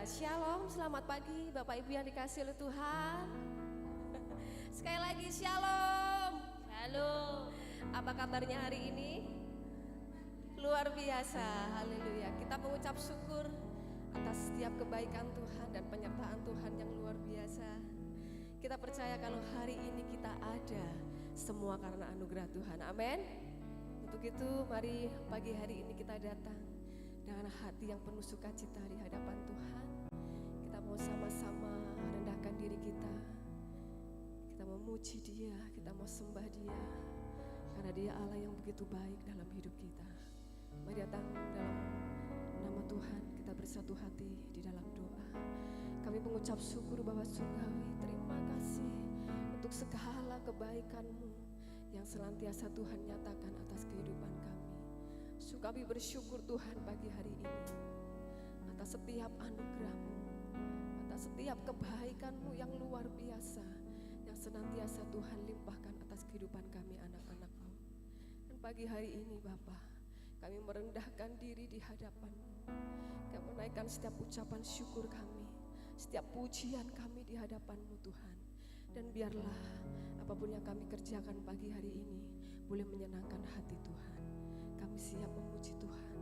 Shalom, selamat pagi Bapak Ibu yang dikasihi oleh Tuhan. Sekali lagi Shalom. Halo. Apa kabarnya hari ini? Luar biasa, haleluya. Kita mengucap syukur atas setiap kebaikan Tuhan dan penyertaan Tuhan yang luar biasa. Kita percaya kalau hari ini kita ada semua karena anugerah Tuhan, amin. Untuk itu mari pagi hari ini kita datang dengan hati yang penuh sukacita di hadapan Tuhan. Kita mau sama-sama rendahkan diri kita. Kita mau memuji Dia, kita mau sembah Dia. Karena Dia Allah yang begitu baik dalam hidup kita. Mari datang dalam nama Tuhan, kita bersatu hati di dalam doa. Kami mengucap syukur bahwa surgawi, terima kasih untuk segala kebaikan-Mu yang senantiasa Tuhan nyatakan atas kehidupan kami. Kami bersyukur Tuhan pagi hari ini atas setiap anugerah-Mu, atas setiap kebaikan-Mu yang luar biasa yang senantiasa Tuhan limpahkan atas kehidupan kami anak-anak-Mu. Dan pagi hari ini Bapa, kami merendahkan diri di hadapan-Mu. Kami menaikkan setiap ucapan syukur kami, setiap pujian kami di hadapan-Mu Tuhan. Dan biarlah apapun yang kami kerjakan pagi hari ini boleh menyenangkan hati Tuhan. Kami siap memuji Tuhan,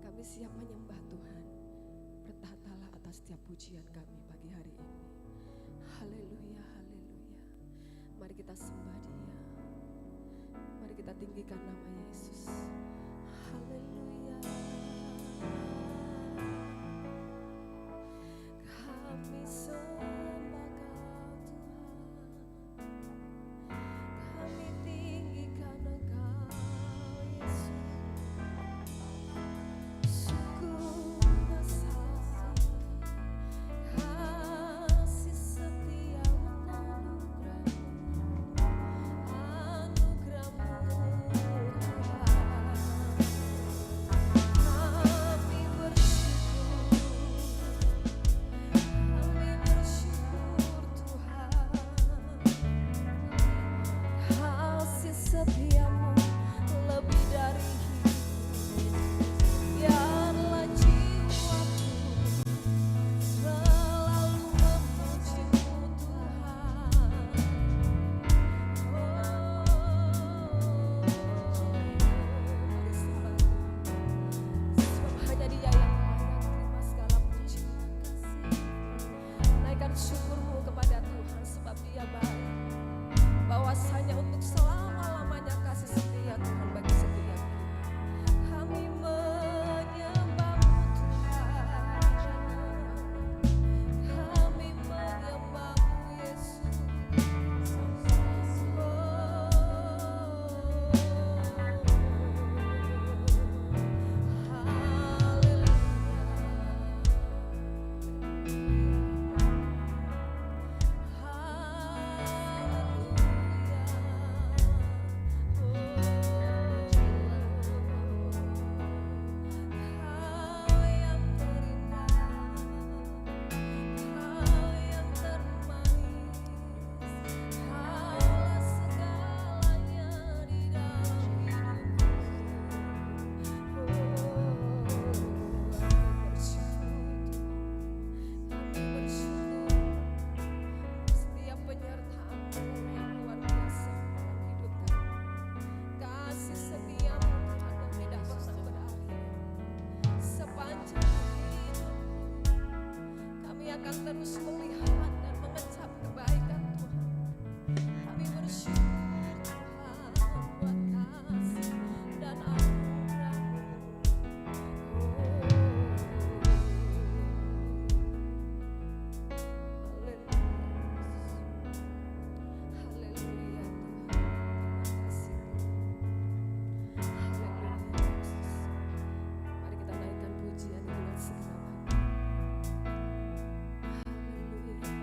kami siap menyembah Tuhan. Bertahtalah atas setiap pujian kami pagi hari ini. Haleluya, haleluya. Mari kita sembah Dia. Mari kita tinggikan nama Yesus. Haleluya. Kami sembah Kau Tuhan. Kami tinggikan Engkau Yesus. Terus melihat dan mengecap kebaikan Tuhan. Kami bersyukur Tuhan buat kasih dan anugerah-Mu. Haleluya. Haleluya Tuhan. Haleluya Yesus. Mari kita naikkan pujian dengan segenap hati. Haleluya.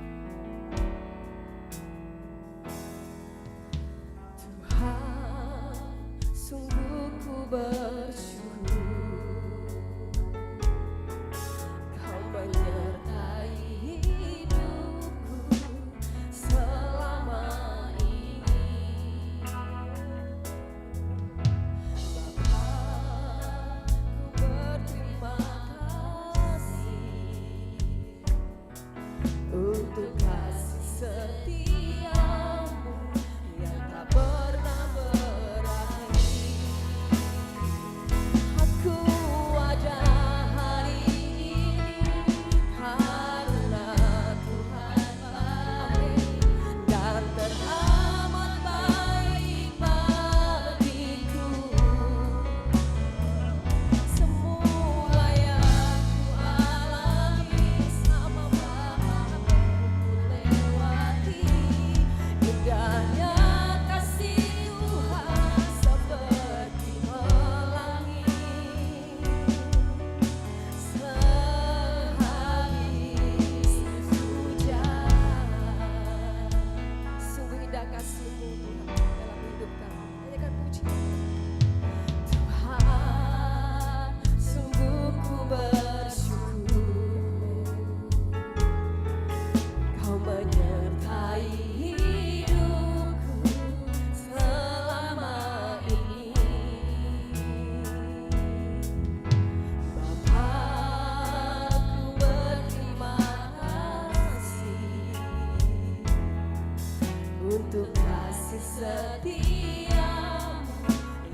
untuk kasih setiamu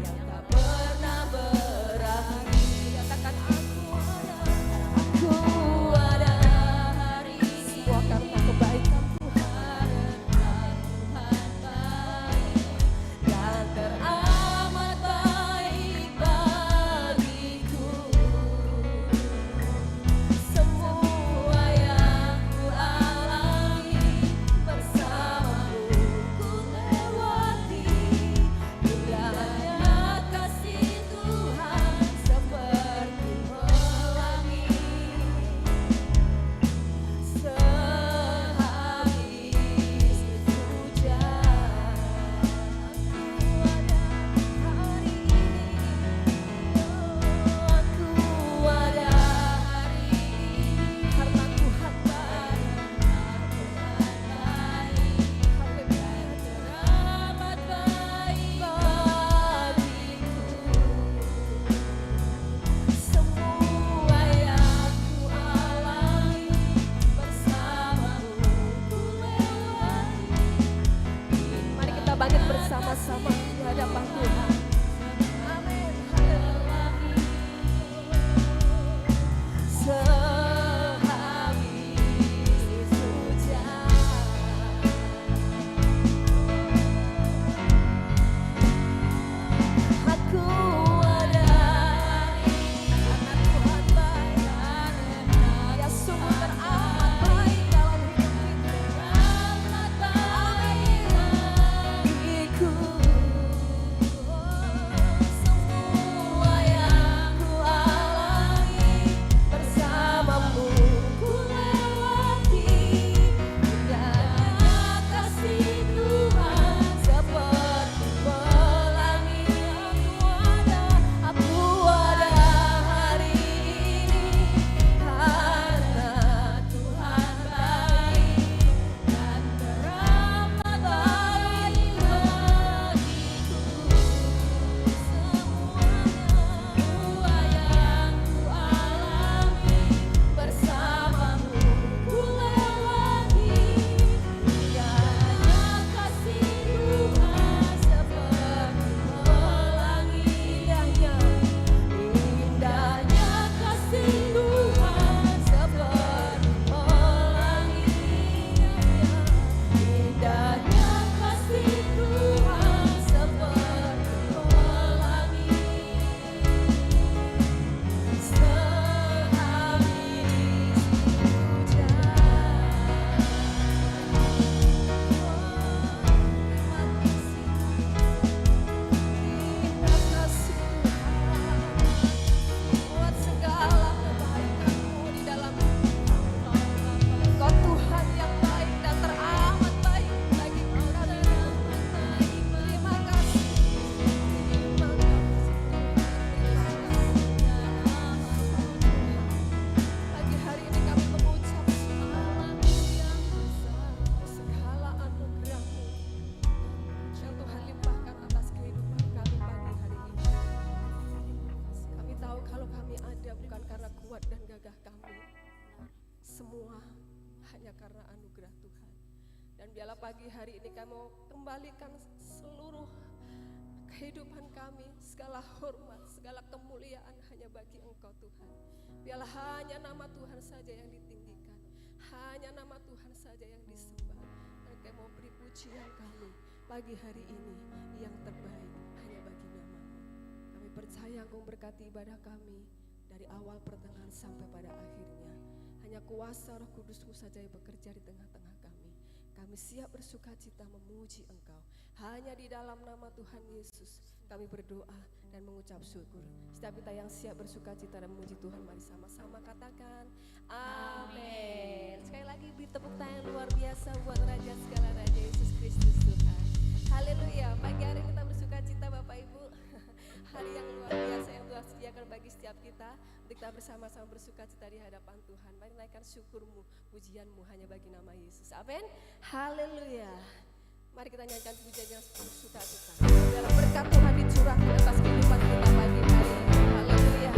yang tak pernah berakhir. Katakan aku ada hari ini, semua karena kebaikan Tuhan. Tuhan baik dan teramat baik bagiku. Semua yang ku alami bersamamu ku lewati. Indahnya kasih Tuhan seperti pelangi. Sehabis hujan aku ada hari ini karena Tuhan baik. Teramat baik bagiku. Semua yang ku alami bersamamu ku lewati. Mari kita bangkit bersama-sama di hadapan Tuhan. Amin. Sehabis hujan aku ada hari ini karena Tuhan baik. Dia sungguh teramat baik dalam hidup kita. Teramat baik bagiku. Semua yang ku alami bersamamu ku lewati. Indahnya kasih Tuhan seperti pelangi. Aku ada hari ini karena Tuhan baik dan teramat baik bagiku. Semua yang ku alami bersamamu ku lewati. Indahnya kasih Tuhan seperti pelangi. Indahnya kasih Tuhan seperti pelangi. Indahnya kasih Tuhan seperti pelangi. Sehabis buat segala kebaikan-Mu di dalam hidup kami. Engkau Tuhan yang baik dan teramat baik bagi kami. Terima kasih. Terima kasih. Pagi hari ini kami mengucap segala anugerah-Mu yang Tuhan limpahkan atas kehidupan kami pagi hari ini. Kami tahu kalau kami ada bukan karena kuat dan gagah kami. Semua hanya karena anugerah Tuhan. Dan biarlah pagi hari ini kami mau kembalikan seluruh kehidupan kami, segala hormat, segala kemuliaan hanya bagi Engkau Tuhan. Biarlah hanya nama Tuhan saja yang ditinggikan, hanya nama Tuhan saja yang disembah. Dan kami mau beri pujian kami pagi hari ini yang terbaik hanya bagi nama-Mu. Kami percaya Engkau memberkati ibadah kami dari awal pertengahan sampai pada akhirnya. Hanya kuasa Roh Kudus-Mu saja yang bekerja di tengah-tengah kami. Kami siap bersuka cita memuji Engkau. Hanya di dalam nama Tuhan Yesus kami berdoa dan mengucap syukur. Setiap kita yang siap bersuka cita dan memuji Tuhan, mari sama-sama katakan amin. Sekali lagi beri tepuk tangan yang luar biasa buat Raja segala Raja Yesus Kristus Tuhan. Haleluya. Pagi hari kita bersuka cita Bapak Ibu. Hari yang luar biasa yang Tuhan sediakan bagi setiap kita untuk kita bersama-sama bersuka cita di hadapan Tuhan. Mari naikkan syukurmu, pujianmu hanya bagi nama Yesus. Amin. Haleluya. Mari kita nyanyikan pujian yang bersuka cita. Dalam berkat Tuhan dicurahkan atas kehidupan kita pagi hari ini. Haleluya.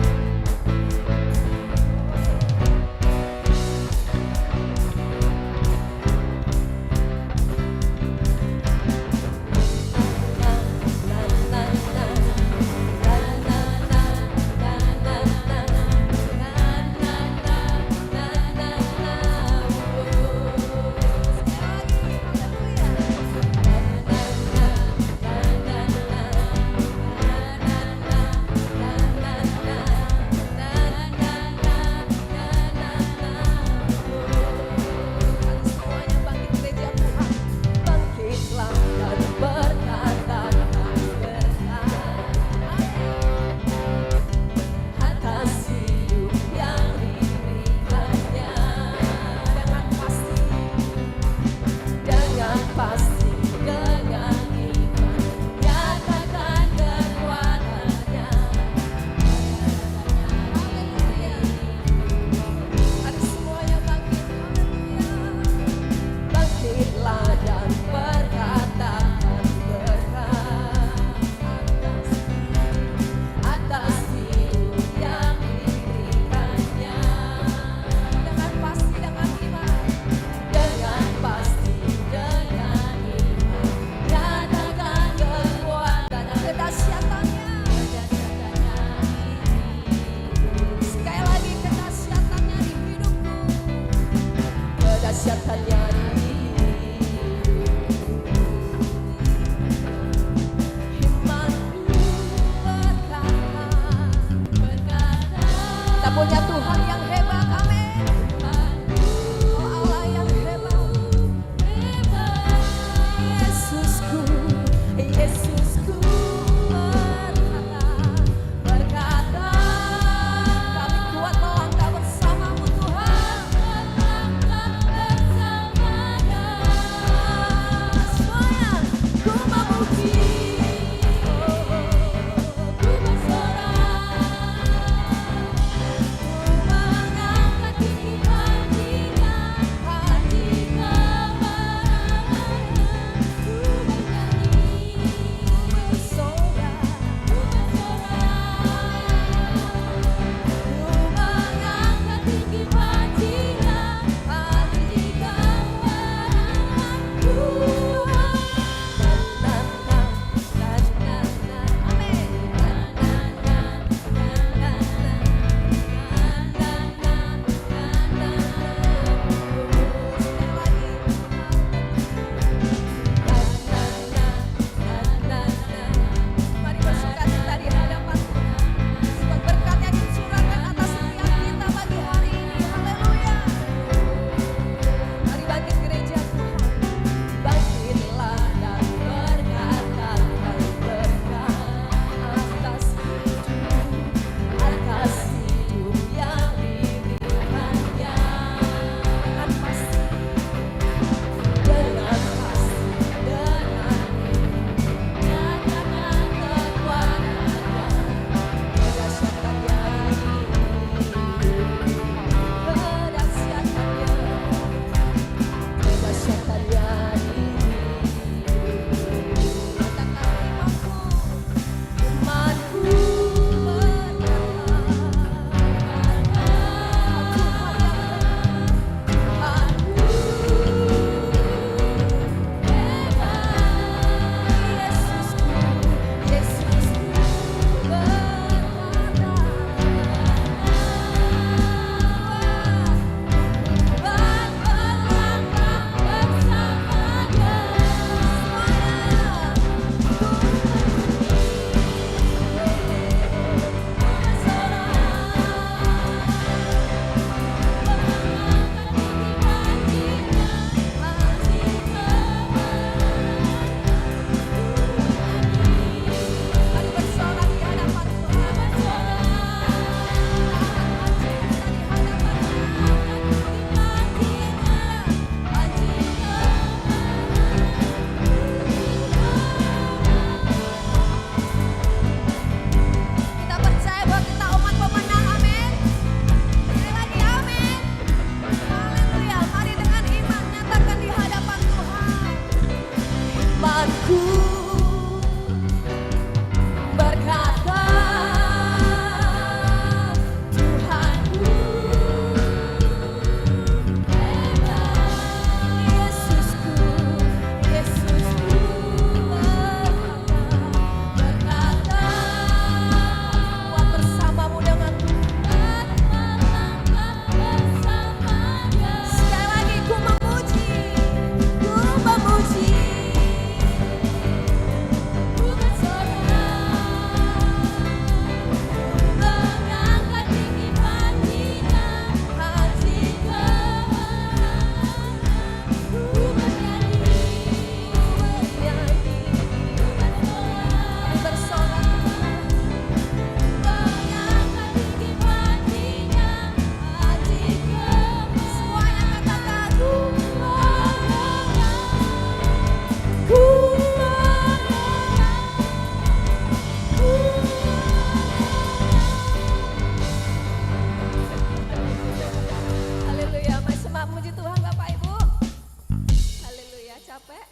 capek.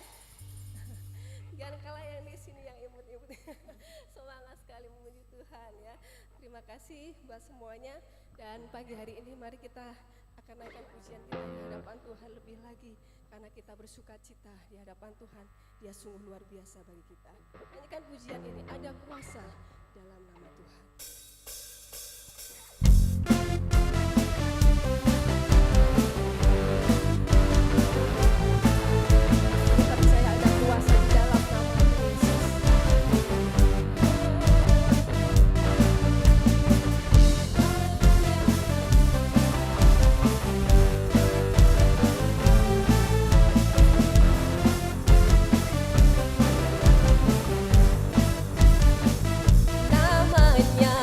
Jangan kalah yang di sini yang imut-imut. Semangat sekali memuji Tuhan ya. Terima kasih buat semuanya. Dan pagi hari ini mari kita akan naikkan pujian kita di hadapan Tuhan lebih lagi. Karena kita bersuka cita di hadapan Tuhan. Dia sungguh luar biasa bagi kita. Nyanyikan pujian ini, ada kuasa dalam nama Tuhan. Kita percaya ada kuasa di dalam nama Yesus. Namanya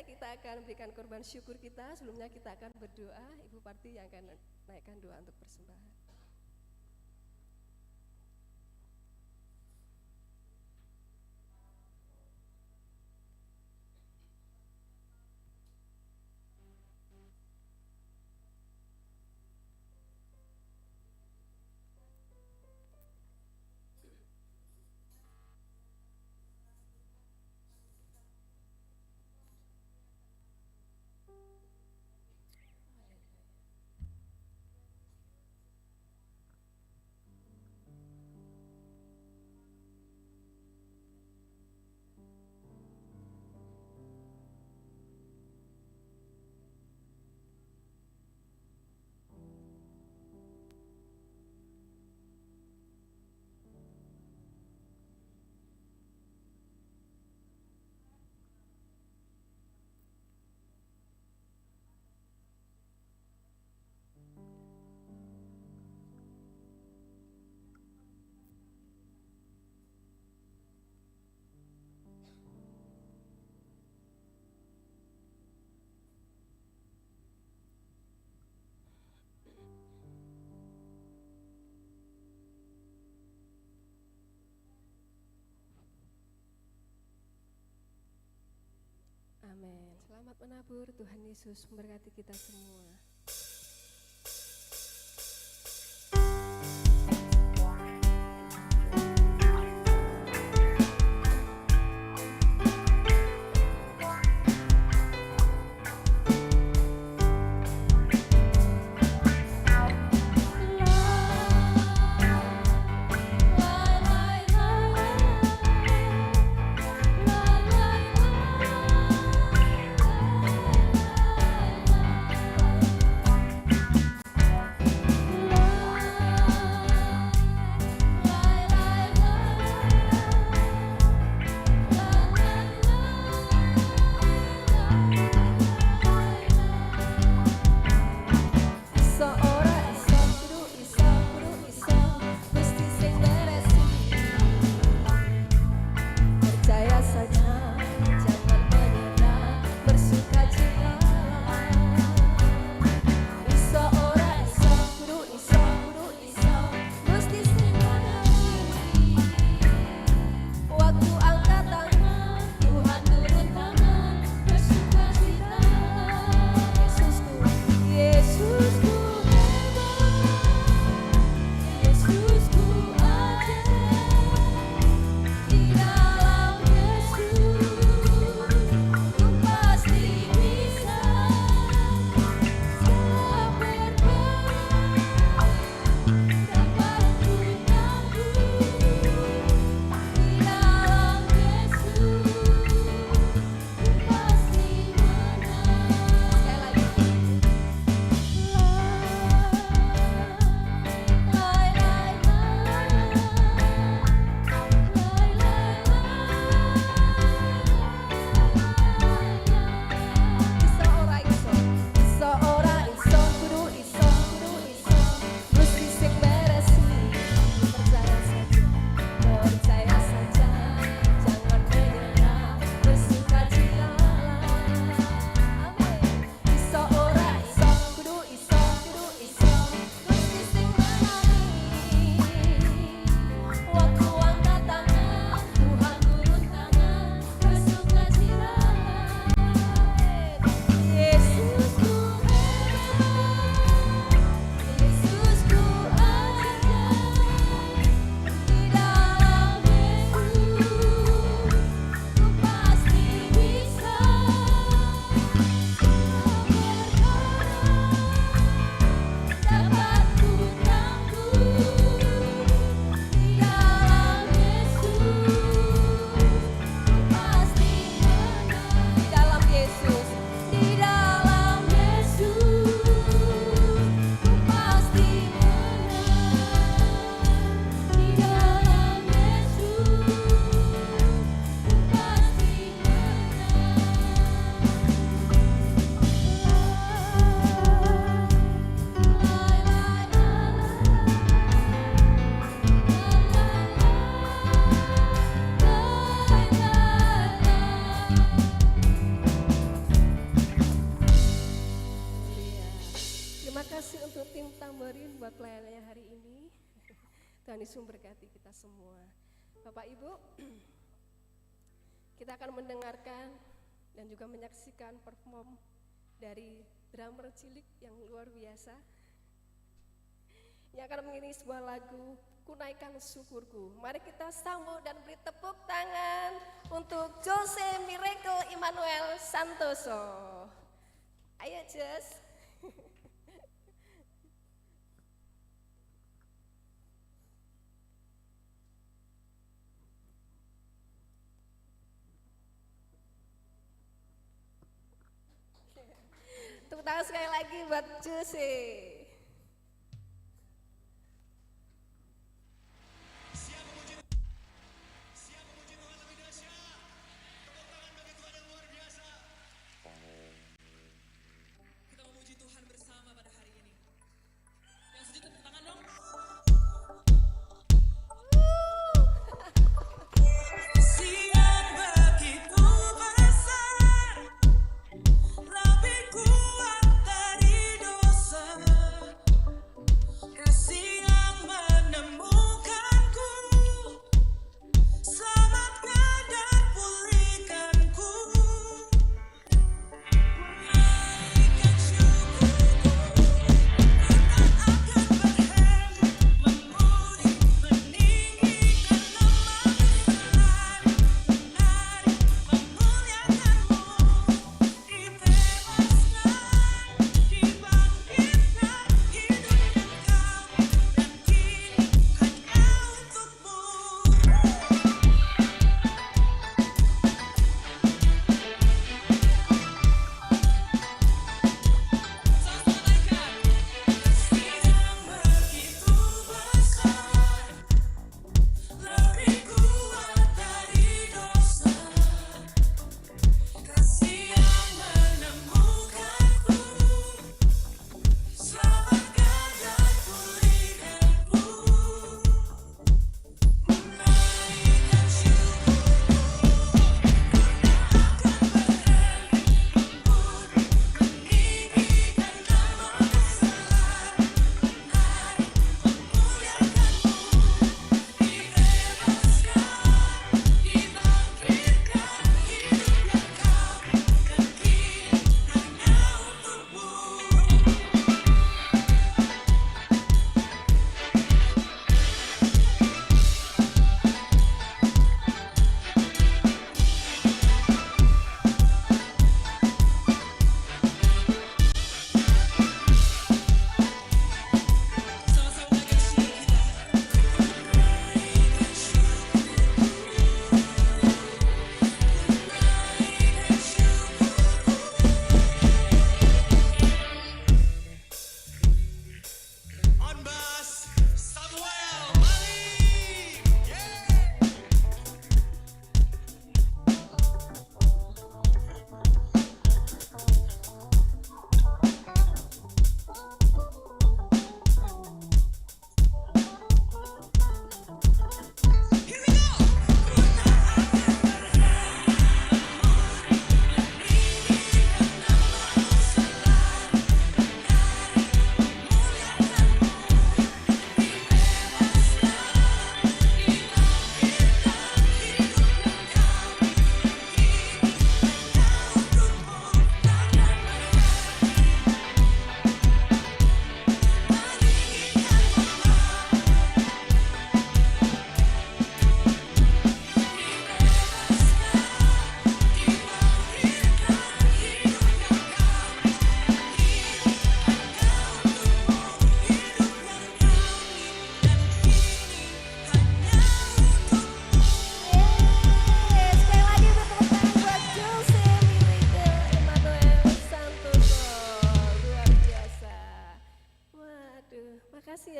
kita akan berikan korban syukur kita. Sebelumnya kita akan berdoa. Ibu Parti yang akan naikkan doa untuk persembahan. Amin. Selamat menabur, Tuhan Yesus memberkati kita semua. Tuhan Yesus memberkati kita semua. Bapak Ibu, kita akan mendengarkan dan juga menyaksikan perform dari drummer cilik yang luar biasa yang akan mengiringi sebuah lagu Kunaikan Syukurku. Mari kita sambut dan beri tepuk tangan untuk Jose Miracle Immanuel Santoso. Ayo Jos. Tepuk tangan sekali lagi buat Jose.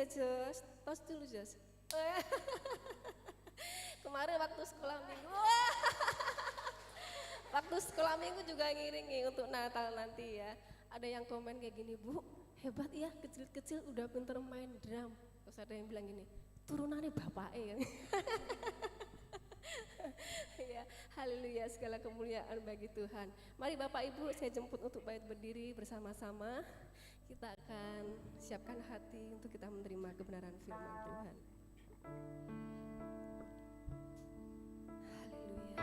Jos, tos dulu Jos. Kemarin waktu sekolah minggu, waktu sekolah minggu juga ngiringi untuk Natal nanti ya. Ada yang komen kayak gini, Bu, hebat ya kecil-kecil udah pinter main drum. Terus ada yang bilang gini, turunannya bapaknya. Ya, haleluya, segala kemuliaan bagi Tuhan. Mari Bapak Ibu saya jemput untuk bait berdiri bersama-sama. Kita akan siapkan hati untuk kita menerima kebenaran firman Tuhan. Haleluya.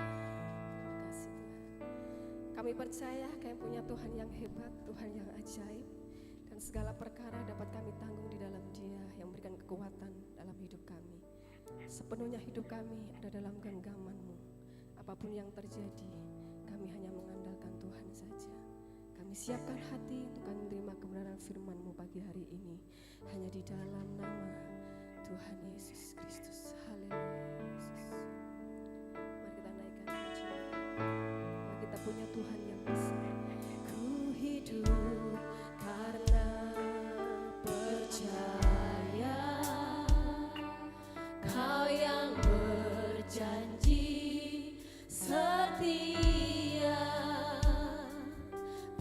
Terima kasih Tuhan. Kami percaya kami punya Tuhan yang hebat, Tuhan yang ajaib, dan segala perkara dapat kami tanggung di dalam Dia yang memberikan kekuatan dalam hidup kami. Sepenuhnya hidup kami ada dalam genggaman-Mu. Apapun yang terjadi, kami hanya mengandalkan Tuhan saja. Kami siapkan hati untuk kami menerima kebenaran firman-Mu pagi hari ini. Hanya di dalam nama Tuhan Yesus Kristus. Haleluya Yesus. Mari kita naikkan pujian. Bahwa kita punya Tuhan yang besar. Ku hidup karena percaya Kau yang berjanji setia,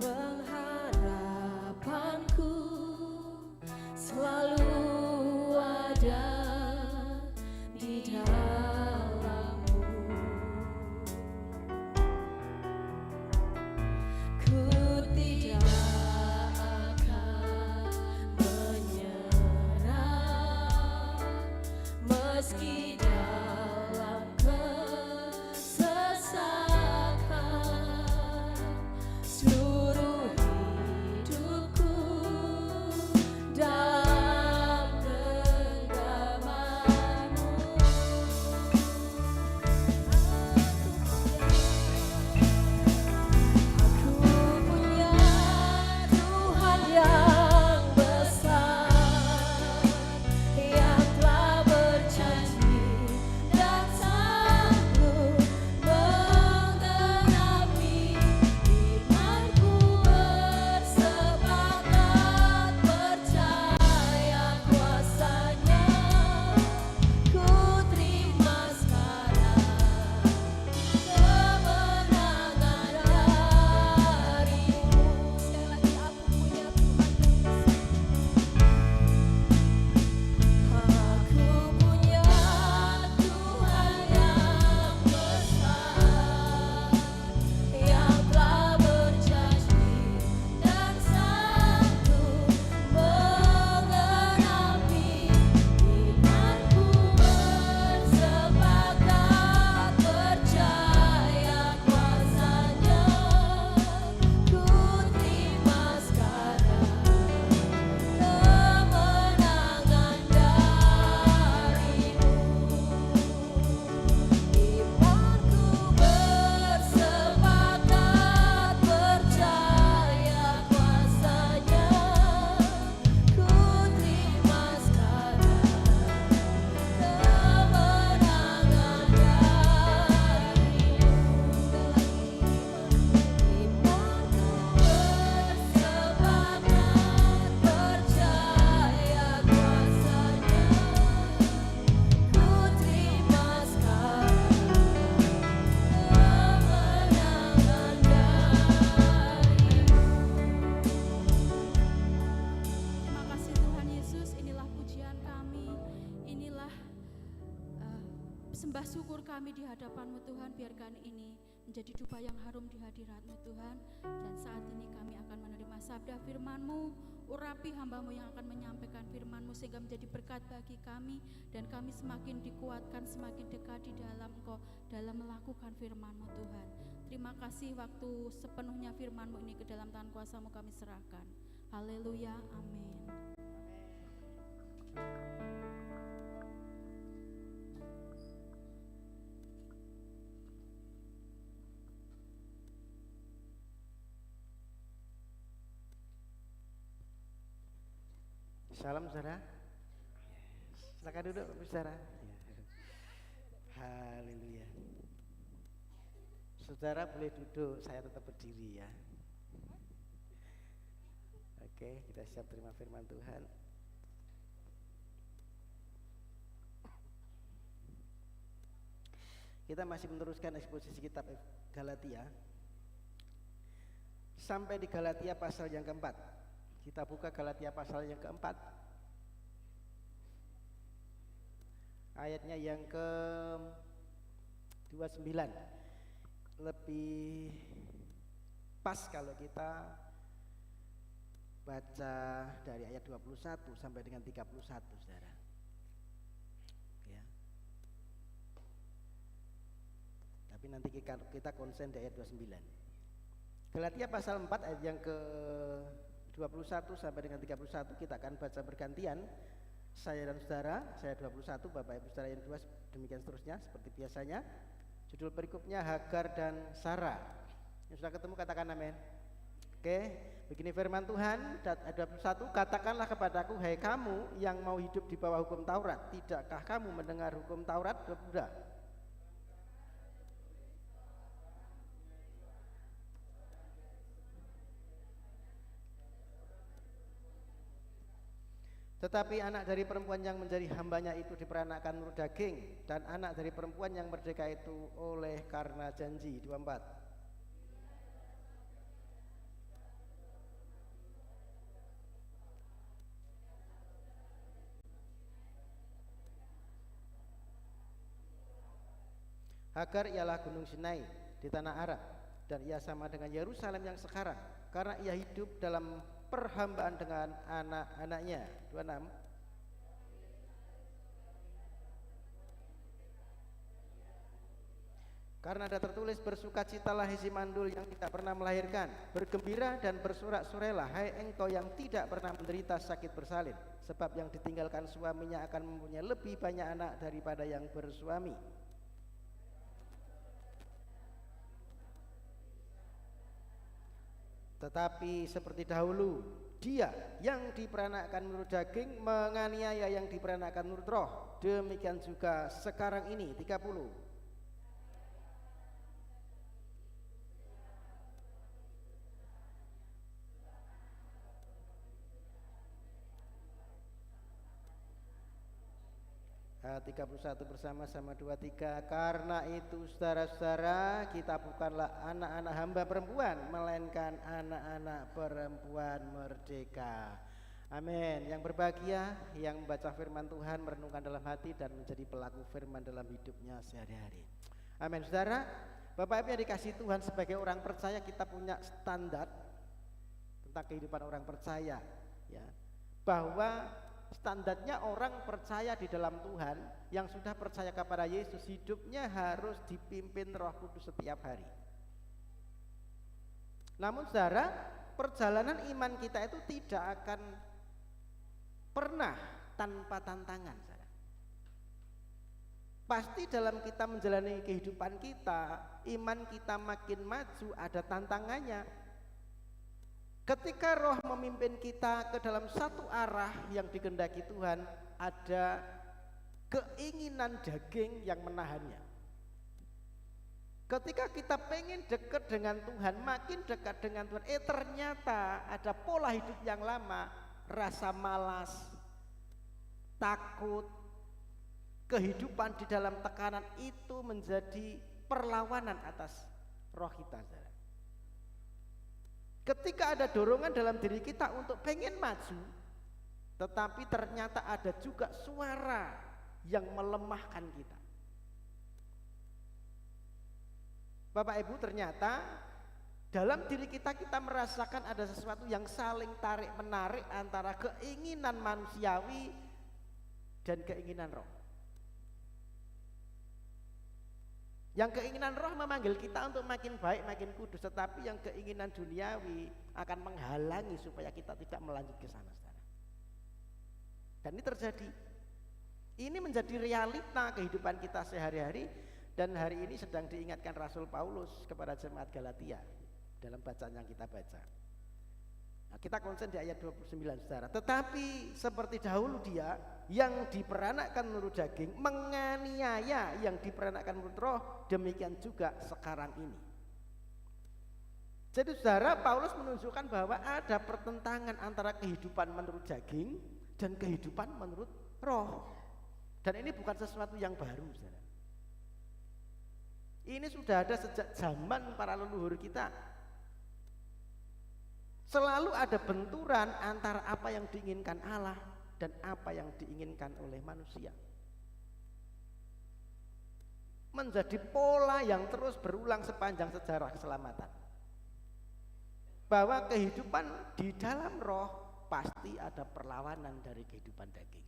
pengharapanku selalu ada di dalam-Mu. Ku tidak akan menyerah meski dalam kesesakan. Seluruh hidupku dalam genggaman-Mu. Aku punya Tuhan yang besar, yang telah berjanji dan sanggup menggenapi imanku. Bersepakat percaya kuasa-Nya, ku terima sekarang kemenangan dari-Mu. Sekali lagi, aku punya Tuhan yang besar. Aku punya Tuhan yang besar, yang telah berjanji dan sanggup menggenapi imanku. Bersepakat percaya kuasa-Nya, ku terima sekarang kemenangan dari-Mu. Imanku bersepakat percaya kuasa-Nya, ku terima sekarang kemenangan dari-Mu. Imanku bersepakat percaya kuasa-Nya, ku terima sekarang kemenangan dari-Mu. Terima kasih Tuhan Yesus, inilah pujian kami, inilah sembah syukur kami di hadapan-Mu Tuhan. Biarkan ini menjadi dupa yang harum di hadirat-Mu Tuhan. Dan saat ini kami akan menerima sabda firman-Mu. Urapi hamba-Mu yang akan menyampaikan firman-Mu sehingga menjadi berkat bagi kami, dan kami semakin dikuatkan, semakin dekat di dalam Engkau dalam melakukan firman-Mu Tuhan. Terima kasih, waktu sepenuhnya firman-Mu ini ke dalam tangan kuasa-Mu kami serahkan. Haleluya, amin. Salam saudara. Silakan duduk saudara. Haleluya. Saudara boleh duduk, saya tetap berdiri ya. Oke, kita siap terima firman Tuhan. Kita masih meneruskan eksposisi kitab Galatia. Sampai di Galatia pasal yang keempat. Kita buka Galatia pasal yang keempat, ayatnya yang ke-29. Lebih pas kalau kita baca dari ayat 21 sampai dengan 31, saudara. Ya. Tapi nanti kita konsen di ayat 29. Galatia pasal 4 ayat yang ke 21 sampai dengan 31 kita akan baca bergantian. Saya dan saudara, saya 21, Bapak Ibu saudara yang 2, demikian seterusnya seperti biasanya. Judul berikutnya Hagar dan Sarah. Yang sudah ketemu katakan amin. Oke, begini firman Tuhan ayat 21, katakanlah kepadaku, hai kamu yang mau hidup di bawah hukum Taurat, tidakkah kamu mendengar hukum Taurat? Sudah. Tetapi anak dari perempuan yang menjadi hambanya itu diperanakkan menurut daging, dan anak dari perempuan yang merdeka itu oleh karena janji. 24. Hagar ialah gunung Sinai di tanah Arab, dan ia sama dengan Yerusalem yang sekarang, karena ia hidup dalam perhambaan dengan anak-anaknya. 26. Karena ada tertulis, bersukacitalah hai si mandul yang tidak pernah melahirkan, bergembira dan bersorak-sorailah hai engkau yang tidak pernah menderita sakit bersalin, sebab yang ditinggalkan suaminya akan mempunyai lebih banyak anak daripada yang bersuami. Tetapi seperti dahulu, dia yang diperanakkan menurut daging menganiaya yang diperanakkan menurut roh, demikian juga sekarang ini. 30. Ayat 31 bersama-sama 23. Karena itu saudara-saudara, kita bukanlah anak-anak hamba perempuan, melainkan anak-anak perempuan merdeka. Amin. Yang berbahagia yang membaca firman Tuhan, merenungkan dalam hati dan menjadi pelaku firman dalam hidupnya sehari-hari. Amin. Saudara, Bapak Ibu yang dikasihi Tuhan, sebagai orang percaya kita punya standar tentang kehidupan orang percaya, ya, bahwa standarnya orang percaya di dalam Tuhan yang sudah percaya kepada Yesus, hidupnya harus dipimpin Roh Kudus setiap hari. Namun saudara, perjalanan iman kita itu tidak akan pernah tanpa tantangan, saudara. Pasti dalam kita menjalani kehidupan kita, iman kita makin maju, ada tantangannya. Ketika Roh memimpin kita ke dalam satu arah yang dikehendaki Tuhan, ada keinginan daging yang menahannya. Ketika kita pengen dekat dengan Tuhan, makin dekat dengan Tuhan, ternyata ada pola hidup yang lama, rasa malas, takut, kehidupan di dalam tekanan itu menjadi perlawanan atas roh kita. Ketika ada dorongan dalam diri kita untuk pengen maju, tetapi ternyata ada juga suara yang melemahkan kita. Bapak Ibu, ternyata dalam diri kita merasakan ada sesuatu yang saling tarik menarik antara keinginan manusiawi dan keinginan roh. Yang keinginan roh memanggil kita untuk makin baik, makin kudus, tetapi yang keinginan duniawi akan menghalangi supaya kita tidak melanjut ke sana, saudara. Dan ini terjadi. Ini menjadi realita kehidupan kita sehari-hari, dan hari ini sedang diingatkan Rasul Paulus kepada jemaat Galatia dalam bacaan yang kita baca. Nah, kita konsen di ayat 29, saudara. Tetapi seperti dahulu dia yang diperanakkan menurut daging menganiaya yang diperanakkan menurut roh, demikian juga sekarang ini. Jadi saudara, Paulus menunjukkan bahwa ada pertentangan antara kehidupan menurut daging dan kehidupan menurut roh. Dan ini bukan sesuatu yang baru, saudara. Ini sudah ada sejak zaman para leluhur kita. Selalu ada benturan antara apa yang diinginkan Allah dan apa yang diinginkan oleh manusia. Menjadi pola yang terus berulang sepanjang sejarah keselamatan. Bahwa kehidupan di dalam roh pasti ada perlawanan dari kehidupan daging.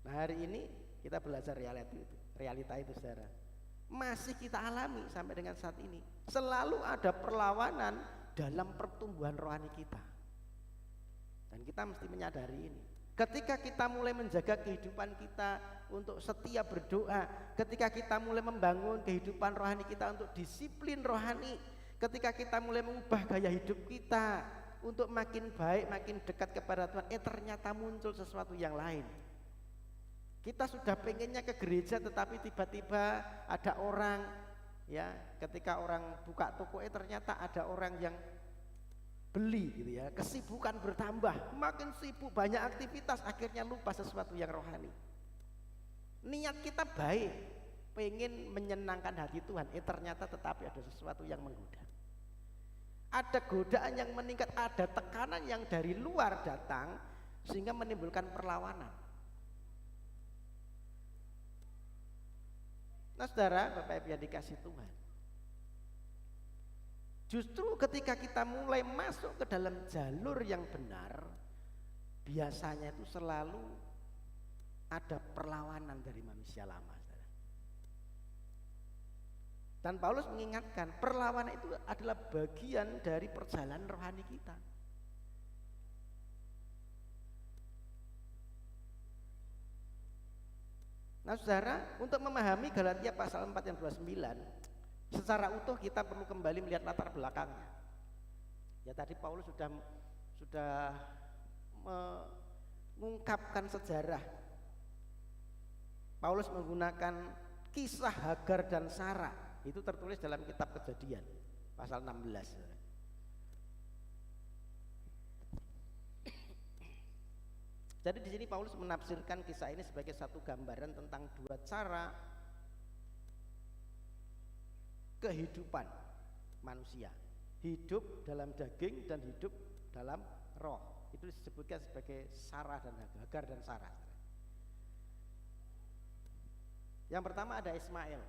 Nah, hari ini kita belajar realita itu, saudara. masih kita alami sampai dengan saat ini. Selalu ada perlawanan dalam pertumbuhan rohani kita. Dan kita mesti menyadari ini. Ketika kita mulai menjaga kehidupan kita untuk setia berdoa, ketika kita mulai membangun kehidupan rohani kita untuk disiplin rohani, ketika kita mulai mengubah gaya hidup kita untuk makin baik, makin dekat kepada Tuhan, ternyata muncul sesuatu yang lain. Kita sudah pengennya ke gereja, tetapi tiba-tiba ada orang, ya, ketika orang buka toko, ternyata ada orang yang beli gitu ya, kesibukan bertambah, makin sibuk, banyak aktivitas, akhirnya lupa sesuatu yang rohani. Niat kita baik, pengen menyenangkan hati Tuhan, ternyata tetapi ada sesuatu yang menggoda. Ada godaan yang meningkat, ada tekanan yang dari luar datang sehingga menimbulkan perlawanan. Nah saudara, Bapak Ibu yang dikasih Tuhan, justru ketika kita mulai masuk ke dalam jalur yang benar, biasanya itu selalu ada perlawanan dari manusia lama. Dan Paulus mengingatkan, perlawanan itu adalah bagian dari perjalanan rohani kita. Nah saudara, untuk memahami Galatia pasal 4 yang 29 secara utuh, kita perlu kembali melihat latar belakangnya. Ya tadi Paulus sudah mengungkapkan sejarah. Paulus menggunakan kisah Hagar dan Sarah, itu tertulis dalam kitab Kejadian pasal 16. Jadi di sini Paulus menafsirkan kisah ini sebagai satu gambaran tentang dua cara kehidupan manusia, hidup dalam daging dan hidup dalam roh. Itu disebutkan sebagai Sarah dan Hagar dan Sarah. Yang pertama ada Ismail,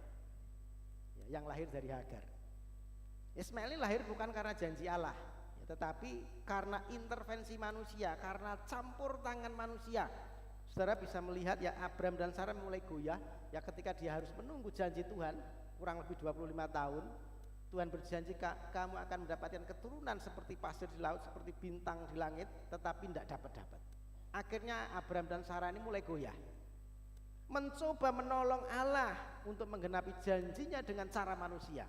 yang lahir dari Hagar. Ismail ini lahir bukan karena janji Allah, tetapi karena intervensi manusia, karena campur tangan manusia. Saudara bisa melihat ya, Abraham dan Sarah mulai goyah ya ketika dia harus menunggu janji Tuhan kurang lebih 25 tahun. Tuhan berjanji kamu akan mendapatkan keturunan seperti pasir di laut, seperti bintang di langit, tetapi tidak dapat. Akhirnya Abraham dan Sarah ini mulai goyah, mencoba menolong Allah untuk menggenapi janjinya dengan cara manusia.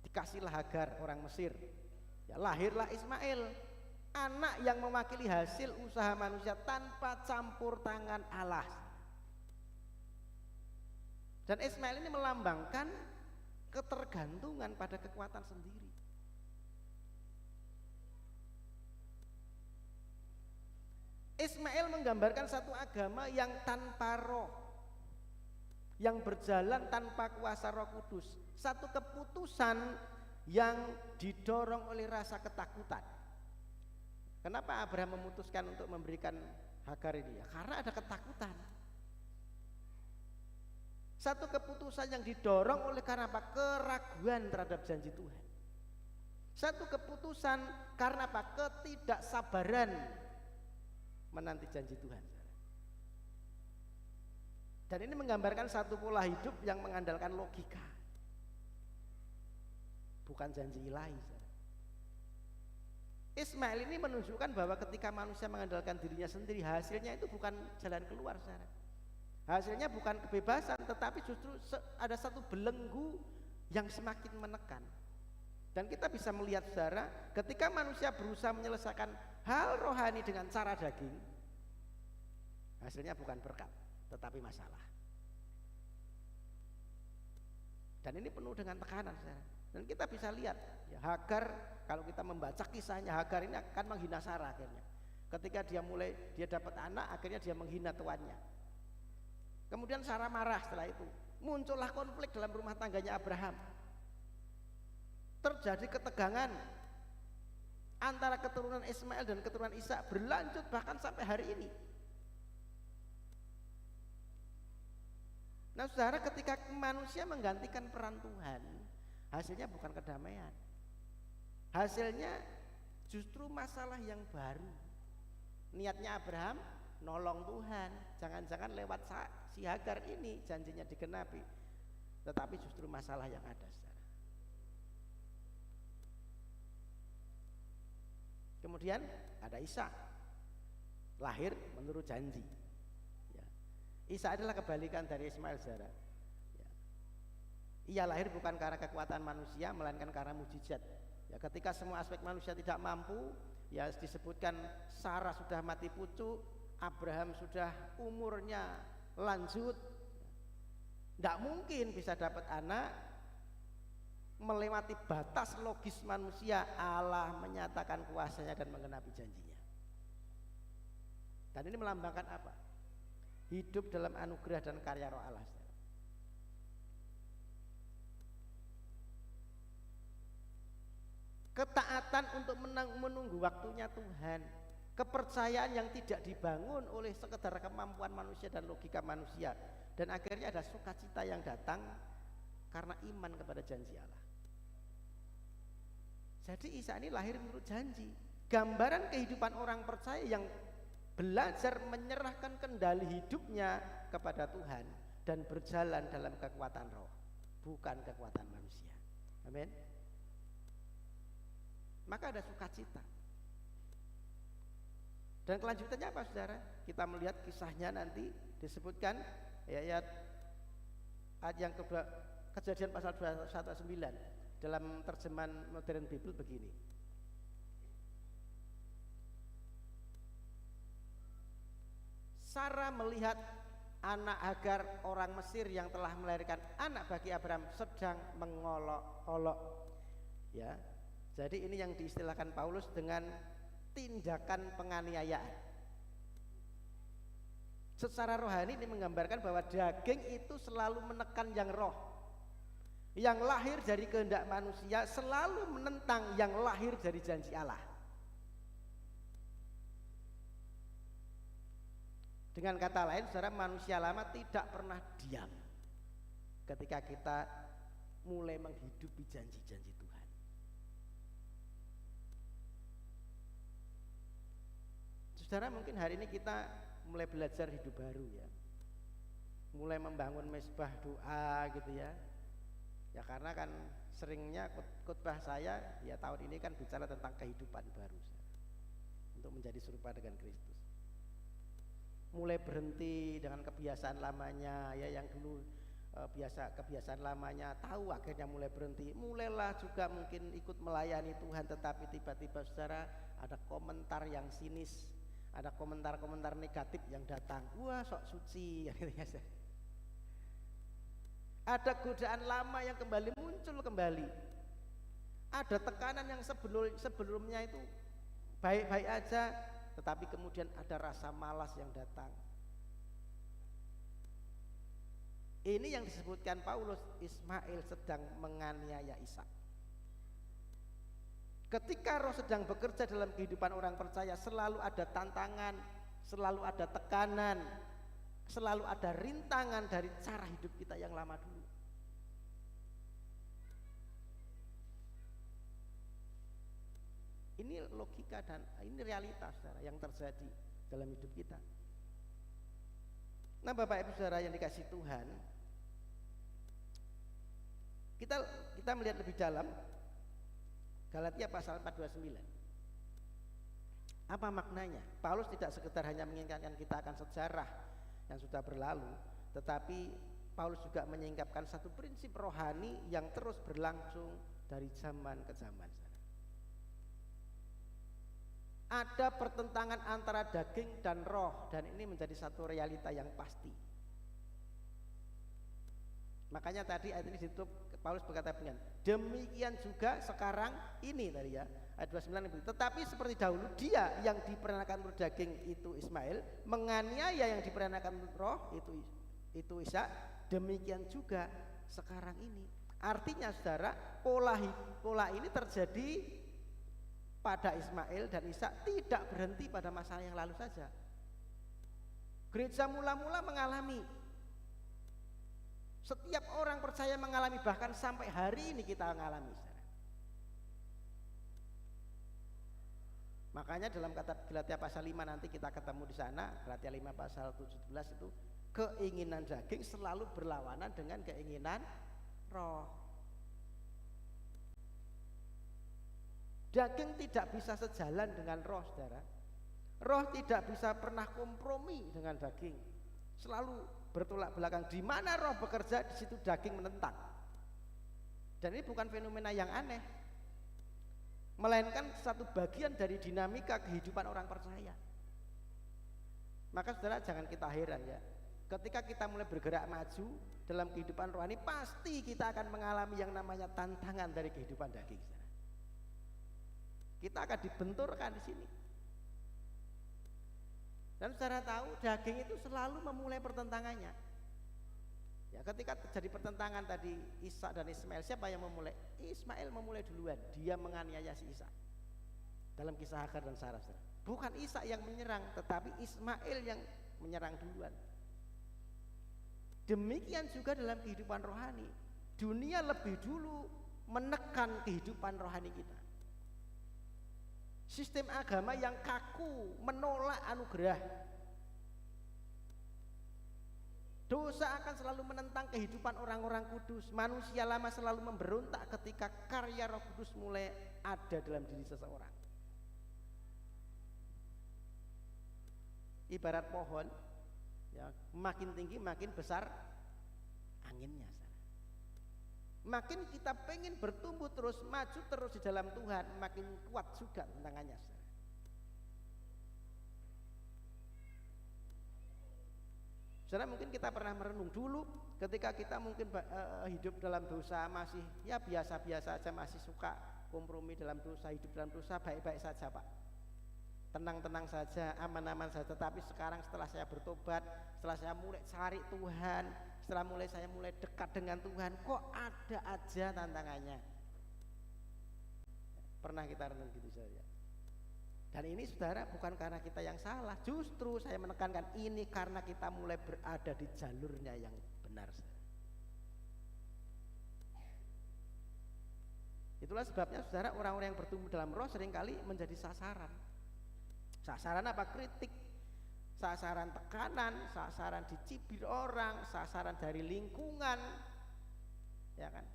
Dikasihlah Hagar orang Mesir, ya lahirlah Ismail, anak yang mewakili hasil usaha manusia tanpa campur tangan Allah. Dan Ismail ini melambangkan ketergantungan pada kekuatan sendiri. Ismail menggambarkan satu agama yang tanpa roh, yang berjalan tanpa kuasa Roh Kudus, satu keputusan yang didorong oleh rasa ketakutan. Kenapa Abraham memutuskan untuk memberikan Hagar ini? Ya, karena ada ketakutan. Satu keputusan yang didorong oleh karena apa? Keraguan terhadap janji Tuhan. Satu keputusan karena apa? Ketidaksabaran menanti janji Tuhan. Dan ini menggambarkan satu pola hidup yang mengandalkan logika, bukan janji ilahi. Ismail ini menunjukkan bahwa ketika manusia mengandalkan dirinya sendiri, hasilnya itu bukan jalan keluar, saudara. Hasilnya bukan kebebasan, tetapi justru ada satu belenggu yang semakin menekan. Dan kita bisa melihat, saudara, ketika manusia berusaha menyelesaikan hal rohani dengan cara daging, hasilnya bukan berkat, tetapi masalah. Dan ini penuh dengan tekanan, saudara. Dan kita bisa lihat ya, Hagar, kalau kita membaca kisahnya, Hagar ini akan menghina Sarah akhirnya. Ketika dia dapat anak, akhirnya dia menghina tuannya. Kemudian Sarah marah setelah itu. Muncullah konflik dalam rumah tangganya Abraham. Terjadi ketegangan antara keturunan Ismail dan keturunan Ishak, berlanjut bahkan sampai hari ini. Nah saudara, ketika manusia menggantikan peran Tuhan, hasilnya bukan kedamaian. Hasilnya justru masalah yang baru. Niatnya Abraham nolong Tuhan, jangan-jangan lewat si Hagar ini janjinya digenapi. tetapi justru masalah yang ada, saudara. Kemudian ada Ishak, lahir menurut janji. Ya. Ishak adalah kebalikan dari Ismail, saudara. Ya. Ia lahir bukan karena kekuatan manusia, melainkan karena mujizat. Ya, ketika semua aspek manusia tidak mampu, ya disebutkan Sarah sudah mati pucuk, Abraham sudah umurnya lanjut, tidak mungkin bisa dapat anak, melewati batas logis manusia. Allah menyatakan kuasanya dan menggenapi janjinya. Dan ini melambangkan apa? Hidup dalam anugerah dan karya Roh Allah. Ketaatan untuk menunggu waktunya Tuhan, kepercayaan yang tidak dibangun oleh sekedar kemampuan manusia dan logika manusia, dan akhirnya ada sukacita yang datang karena iman kepada janji Allah. Jadi Ishak ini lahir menurut janji, gambaran kehidupan orang percaya yang belajar menyerahkan kendali hidupnya kepada Tuhan dan berjalan dalam kekuatan roh, bukan kekuatan manusia. Amin. Maka ada sukacita. Dan kelanjutannya apa, saudara? Kita melihat kisahnya nanti disebutkan ayat yang kedua, Kejadian pasal 219 dalam terjemahan modern Bible begini. Sarah melihat anak Hagar orang Mesir yang telah melahirkan anak bagi Abraham sedang mengolok-olok. Ya. Jadi ini yang diistilahkan Paulus dengan tindakan penganiayaan. Secara rohani ini menggambarkan bahwa daging itu selalu menekan yang roh. Yang lahir dari kehendak manusia selalu menentang yang lahir dari janji Allah. Dengan kata lain, saudara, manusia lama tidak pernah diam ketika kita mulai menghidupi janji-janji Tuhan. Saudara, mungkin hari ini kita mulai belajar hidup baru ya, mulai membangun mesbah doa gitu ya. Ya karena kan seringnya khotbah saya ya tahun ini kan bicara tentang kehidupan baru, untuk menjadi serupa dengan Kristus. Mulai berhenti dengan kebiasaan lamanya ya, yang dulu kebiasaan lamanya, tahu akhirnya mulai berhenti. Mulailah juga mungkin ikut melayani Tuhan, tetapi tiba-tiba saudara ada komentar yang sinis, ada komentar-komentar negatif yang datang. Wah, sok suci. Ada godaan lama yang kembali muncul kembali. Ada tekanan yang sebelumnya itu baik-baik aja, tetapi kemudian ada rasa malas yang datang. Ini yang disebutkan Paulus, Ismail sedang menganiaya Ishak. Ketika roh sedang bekerja dalam kehidupan orang percaya, selalu ada tantangan, selalu ada tekanan, selalu ada rintangan dari cara hidup kita yang lama dulu. Ini logika dan ini realitas, saudara, yang terjadi dalam hidup kita. Nah, Bapak Ibu Saudara yang dikasihi Tuhan, kita melihat lebih dalam Galatia pasal 4:29. Apa maknanya? Paulus tidak sekedar hanya mengingatkan kita akan sejarah yang sudah berlalu, tetapi Paulus juga menyingkapkan satu prinsip rohani yang terus berlangsung dari zaman ke zaman. Ada pertentangan antara daging dan roh, dan ini menjadi satu realita yang pasti. Makanya tadi ayat ini ditutup, Paulus berkata dengan demikian juga sekarang ini tadi ya, ayat 29 itu. Tetapi seperti dahulu dia yang diperanakan menurut daging itu Ismail menganiaya yang diperanakan menurut roh itu Ishak, demikian juga sekarang ini. Artinya saudara, pola ini terjadi pada Ismail dan Ishak, tidak berhenti pada masa yang lalu saja. Gereja mula-mula mengalami, setiap orang percaya mengalami, bahkan sampai hari ini kita mengalami. Makanya dalam kata Galatia pasal 5 nanti kita ketemu di sana, Galatia 5 pasal 17 itu, keinginan daging selalu berlawanan dengan keinginan roh. Daging tidak bisa sejalan dengan roh, saudara. Roh tidak bisa pernah kompromi dengan daging. Selalu bertolak belakang. Di mana roh bekerja, di situ daging menentang. Dan ini bukan fenomena yang aneh, melainkan satu bagian dari dinamika kehidupan orang percaya. Maka saudara jangan kita heran ya, ketika kita mulai bergerak maju dalam kehidupan rohani, pasti kita akan mengalami yang namanya tantangan dari kehidupan daging, saudara. Kita akan dibenturkan di sini. Dan saudara tahu daging itu selalu memulai pertentangannya. Ya, ketika terjadi pertentangan tadi Ishak dan Ismail, siapa yang memulai? Ismail memulai duluan. Dia menganiaya si Ishak. Dalam kisah Hagar dan Sarah, saudara. Bukan Ishak yang menyerang, tetapi Ismail yang menyerang duluan. Demikian juga dalam kehidupan rohani. Dunia lebih dulu menekan kehidupan rohani kita. Sistem agama yang kaku menolak anugerah. Dosa akan selalu menentang kehidupan orang-orang kudus. Manusia lama selalu memberontak ketika karya Roh Kudus mulai ada dalam diri seseorang. Ibarat pohon, ya, makin tinggi makin besar anginnya. Makin kita pengen bertumbuh terus, maju terus di dalam Tuhan, makin kuat juga tantangannya. Saudara, mungkin kita pernah merenung dulu ketika kita mungkin hidup dalam dosa, masih ya biasa-biasa aja, masih suka kompromi dalam dosa, hidup dalam dosa, baik-baik saja Pak, tenang-tenang saja, aman-aman saja. Tapi sekarang setelah saya bertobat, setelah saya mulai cari Tuhan, setelah saya mulai dekat dengan Tuhan, kok ada aja tantangannya. Pernah kita renung gitu saja. Dan ini saudara bukan karena kita yang salah, justru saya menekankan ini karena kita mulai berada di jalurnya yang benar. Itulah sebabnya saudara, orang-orang yang bertumbuh dalam roh seringkali menjadi sasaran. Sasaran apa? Kritik, sasaran tekanan, sasaran dicibir orang, sasaran dari lingkungan, ya kan?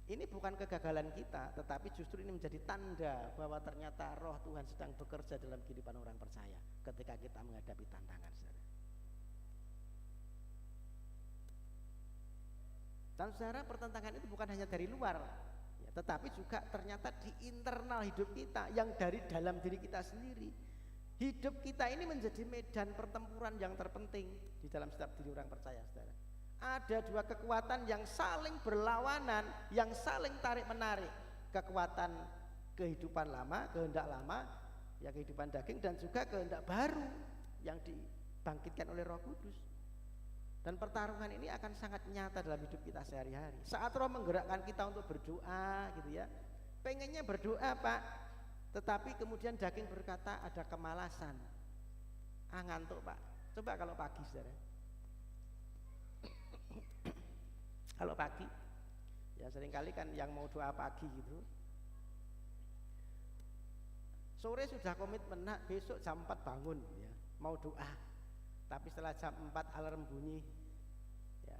Ini bukan kegagalan kita, tetapi justru ini menjadi tanda bahwa ternyata roh Tuhan sedang bekerja dalam kehidupan orang percaya ketika kita menghadapi tantangan, saudara. Dan saudara, pertentangan itu bukan hanya dari luar, ya, tetapi juga ternyata di internal hidup kita, yang dari dalam diri kita sendiri. Hidup kita ini menjadi medan pertempuran yang terpenting di dalam setiap diri orang percaya, saudara. Ada dua kekuatan yang saling berlawanan, yang saling tarik-menarik. Kekuatan kehidupan lama, kehendak lama, ya kehidupan daging, dan juga kehendak baru yang dibangkitkan oleh Roh Kudus. Dan pertarungan ini akan sangat nyata dalam hidup kita sehari-hari. Saat Roh menggerakkan kita untuk berdoa gitu ya, pengennya berdoa Pak, tetapi kemudian daging berkata ada kemalasan, ngantuk Pak. Coba kalau pagi, saudara, kalau pagi ya seringkali kan yang mau doa pagi gitu, sore sudah komitmen, nah, besok jam 4 bangun ya, mau doa. Tapi setelah jam 4 alarm bunyi, ya,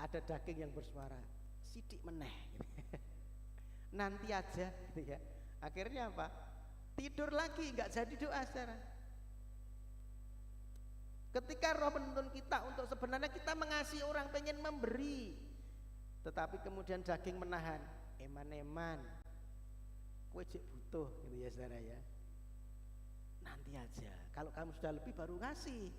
ada daging yang bersuara, sidik meneh gitu. Nanti aja gitu ya. Akhirnya apa? Tidur lagi, nggak jadi doa, saudara. Ketika Roh menuntun kita untuk sebenarnya kita mengasihi orang, pengen memberi, tetapi kemudian daging menahan, eman-eman, kowe jek butuh gitu ya saudara ya. Nanti aja, kalau kamu sudah lebih baru ngasih.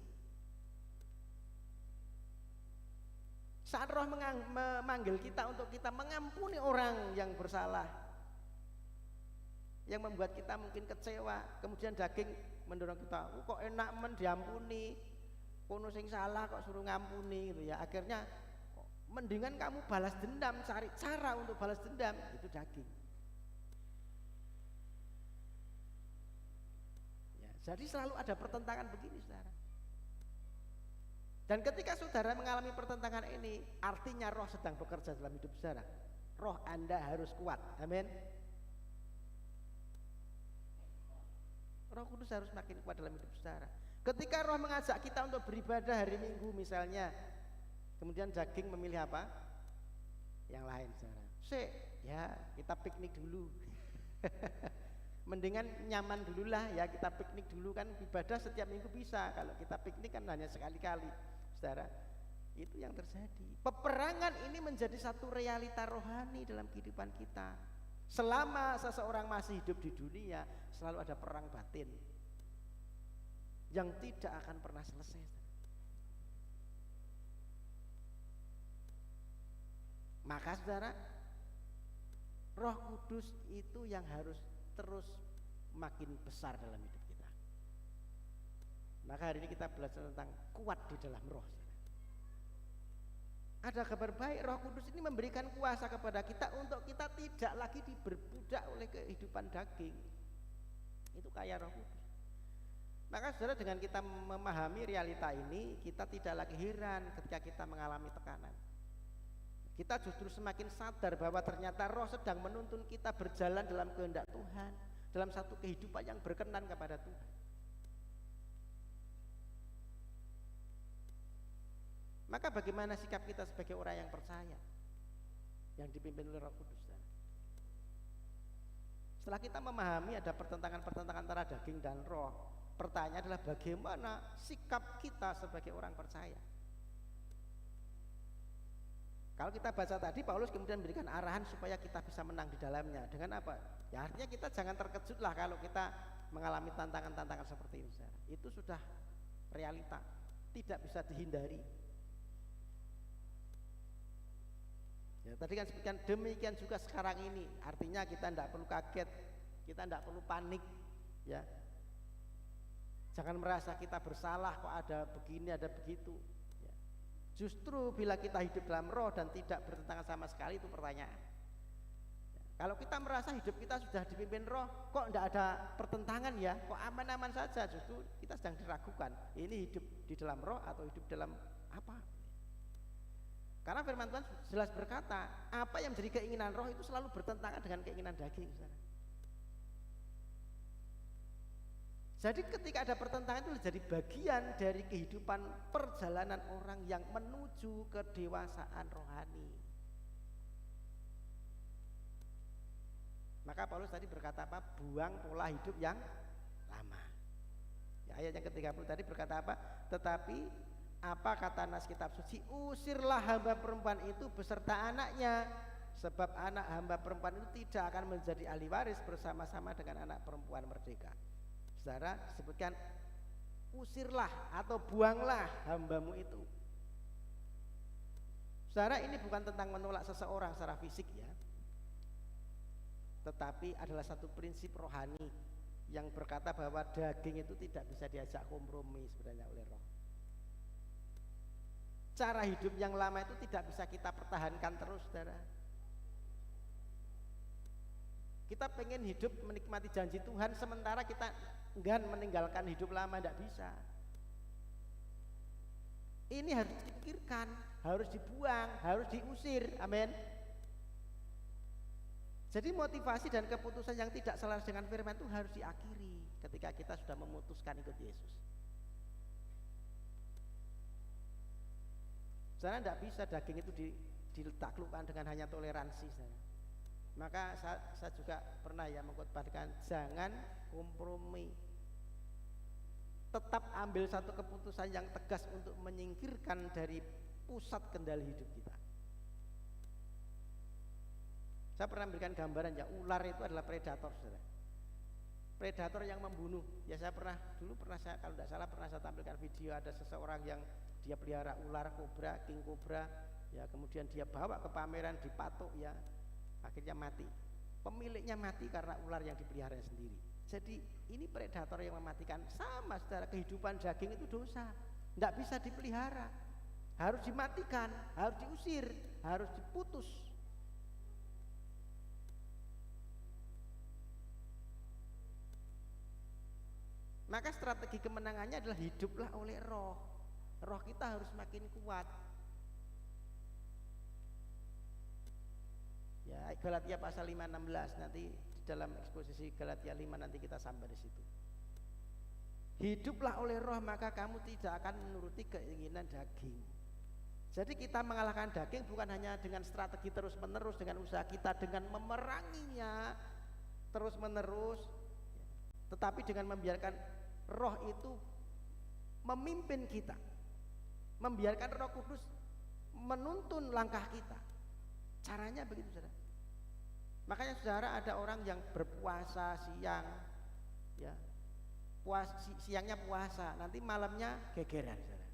Saat Roh memanggil kita untuk kita mengampuni orang yang bersalah, yang membuat kita mungkin kecewa, kemudian daging mendorong kita, kok enak diampuni, kono sing salah kok suruh ngampuni gitu ya. Akhirnya mendingan kamu balas dendam, cari cara untuk balas dendam, itu daging. Ya, jadi selalu ada pertentangan begini, saudara. Dan ketika saudara mengalami pertentangan ini, artinya Roh sedang bekerja dalam hidup saudara. Roh Anda harus kuat, amin. Roh Kudus harus makin kuat dalam hidup saudara. Ketika Roh mengajak kita untuk beribadah hari Minggu misalnya, Kemudian daging memilih apa? Yang lain, saudara. Ya kita piknik dulu. Mendingan nyaman dululah ya, kita piknik dulu, kan ibadah setiap minggu bisa. Kalau kita piknik kan hanya sekali-kali, saudara. Itu yang terjadi. Peperangan ini menjadi satu realita rohani dalam kehidupan kita. Selama seseorang masih hidup di dunia, selalu ada perang batin yang tidak akan pernah selesai. Maka saudara, Roh Kudus itu yang harus terus makin besar dalam hidup kita. Maka hari ini kita belajar tentang kuat di dalam roh. Ada kabar baik, Roh Kudus ini memberikan kuasa kepada kita untuk kita tidak lagi diperbudak oleh kehidupan daging. Itu kayak Roh Kudus. Maka saudara, dengan kita memahami realita ini, kita tidak lagi heran ketika kita mengalami tekanan. Kita justru semakin sadar bahwa ternyata Roh sedang menuntun kita berjalan dalam kehendak Tuhan, dalam satu kehidupan yang berkenan kepada Tuhan. Maka bagaimana sikap kita sebagai orang yang percaya, yang dipimpin oleh Roh Kudus? Setelah kita memahami ada pertentangan-pertentangan antara daging dan roh, pertanyaan adalah bagaimana sikap kita sebagai orang percaya. Kalau kita baca tadi, Paulus kemudian memberikan arahan supaya kita bisa menang di dalamnya. Dengan apa? Ya artinya kita jangan terkejutlah kalau kita mengalami tantangan-tantangan seperti itu. Itu sudah realita, tidak bisa dihindari. Ya, tadi kan sebutkan demikian juga sekarang ini. Artinya kita tidak perlu kaget, kita tidak perlu panik. Ya, jangan merasa kita bersalah kok ada begini, ada begitu. Justru bila kita hidup dalam roh dan tidak bertentangan sama sekali, itu pertanyaan. Kalau kita merasa hidup kita sudah dipimpin roh, kok tidak ada pertentangan ya, kok aman-aman saja, justru kita sedang diragukan. Ini hidup di dalam roh atau hidup dalam apa? Karena firman Tuhan jelas berkata, apa yang menjadi keinginan roh itu selalu bertentangan dengan keinginan daging. Jadi ketika ada pertentangan itu jadi bagian dari kehidupan perjalanan orang yang menuju kedewasaan rohani. Maka Paulus tadi berkata apa? Buang pola hidup yang lama. Ya, ayat yang ke-30 tadi berkata apa? Tetapi apa kata nas kitab suci? Usirlah hamba perempuan itu beserta anaknya, sebab anak hamba perempuan itu tidak akan menjadi ahli waris bersama-sama dengan anak perempuan merdeka. Saudara, sebutkan usirlah atau buanglah hambamu itu. Saudara, ini bukan tentang menolak seseorang secara fisik ya, tetapi adalah satu prinsip rohani yang berkata bahwa daging itu tidak bisa diajak kompromi sebenarnya oleh roh. Cara hidup yang lama itu tidak bisa kita pertahankan terus, saudara. Kita pengen hidup menikmati janji Tuhan, sementara kita enggan meninggalkan hidup lama, tidak bisa. Ini harus dipikirkan, harus dibuang, harus diusir. Amin. Jadi motivasi dan keputusan yang tidak selaras dengan firman itu harus diakhiri ketika kita sudah memutuskan ikut Yesus. Karena tidak bisa daging itu ditaklukkan dengan hanya toleransi. Maka saya juga pernah ya mengkhotbahkan jangan kompromi. Tetap ambil satu keputusan yang tegas untuk menyingkirkan dari pusat kendali hidup kita. Saya pernah memberikan gambaran ya, ular itu adalah predator, saudara. Predator yang membunuh. Ya saya pernah kalau tidak salah pernah saya tampilkan video ada seseorang yang dia pelihara ular kobra, king kobra, ya kemudian dia bawa ke pameran, dipatok ya, akhirnya mati. Pemiliknya mati karena ular yang dipelihara sendiri. Jadi ini predator yang mematikan. Sama secara kehidupan daging itu dosa, tidak bisa dipelihara, harus dimatikan, harus diusir, harus diputus. Maka strategi kemenangannya adalah hiduplah oleh roh. Roh kita harus makin kuat. Ya, Galatia pasal 5:16 nanti di dalam eksposisi Galatia 5 nanti kita sampai di situ. Hiduplah oleh roh, maka kamu tidak akan menuruti keinginan daging. Jadi kita mengalahkan daging bukan hanya dengan strategi terus-menerus, dengan usaha kita, dengan memeranginya terus-menerus, tetapi dengan membiarkan roh itu memimpin kita, membiarkan Roh Kudus menuntun langkah kita. Caranya begitu, saudara. Makanya saudara, ada orang yang berpuasa siang, ya, siangnya puasa, nanti malamnya gegeran, saudara.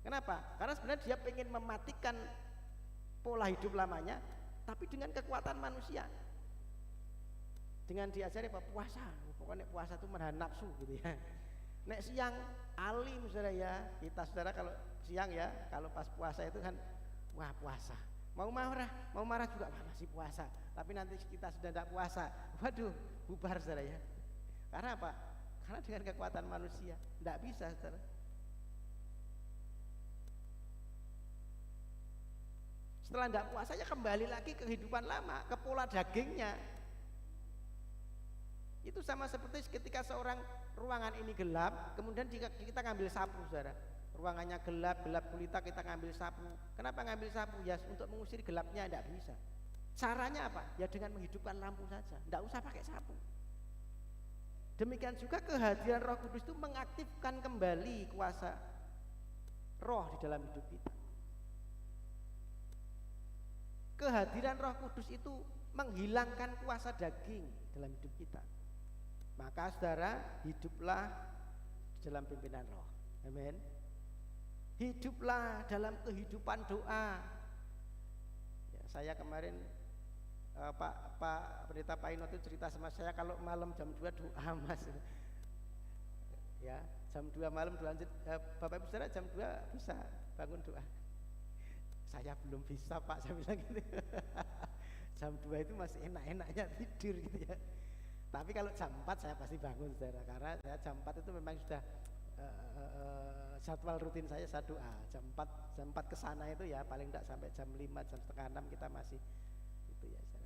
Kenapa? Karena sebenarnya dia pengen mematikan pola hidup lamanya, tapi dengan kekuatan manusia. Dengan diajari apa? Puasa, pokoknya puasa itu menahan nafsu gitu ya. Nek siang alim, saudara ya, kita saudara kalau siang ya, kalau pas puasa itu kan, wah puasa, mau marah juga, wah masih puasa. Tapi nanti kita sudah tidak puasa, waduh bubar, saudara ya. Karena apa? Karena dengan kekuatan manusia, tidak bisa, saudara. Setelah tidak puasa ya kembali lagi ke kehidupan lama, ke pola dagingnya. Itu sama seperti ketika seorang ruangan ini gelap, kemudian kita ngambil sapu, saudara. Ruangannya gelap gulita, kita ngambil sapu. Kenapa ngambil sapu? Ya untuk mengusir gelapnya, tidak bisa. Caranya apa? Ya dengan menghidupkan lampu saja, tidak usah pakai sapu. Demikian juga kehadiran Roh Kudus itu mengaktifkan kembali kuasa roh di dalam hidup kita. Kehadiran Roh Kudus itu menghilangkan kuasa daging dalam hidup kita. Maka saudara, hiduplah dalam pimpinan roh. Amin. Hiduplah dalam kehidupan doa. Ya, saya kemarin Pak Pendeta Pak Ino itu cerita sama saya, kalau malam jam 2 doa, Mas. Ya, jam 2 malam doa. Bapak Ibu saudara, jam 2 bisa bangun doa. Saya belum bisa, Pak, saya bilang gitu. Jam 2 itu masih enak-enaknya tidur gitu ya. Tapi kalau jam 4 saya pasti bangun, saudara, karena saya jam 4 itu memang sudah jadwal rutin saya doa. Jam 4 ke sana itu ya paling tidak sampai jam 5, jam setengah 6 kita masih itu ya, saudara.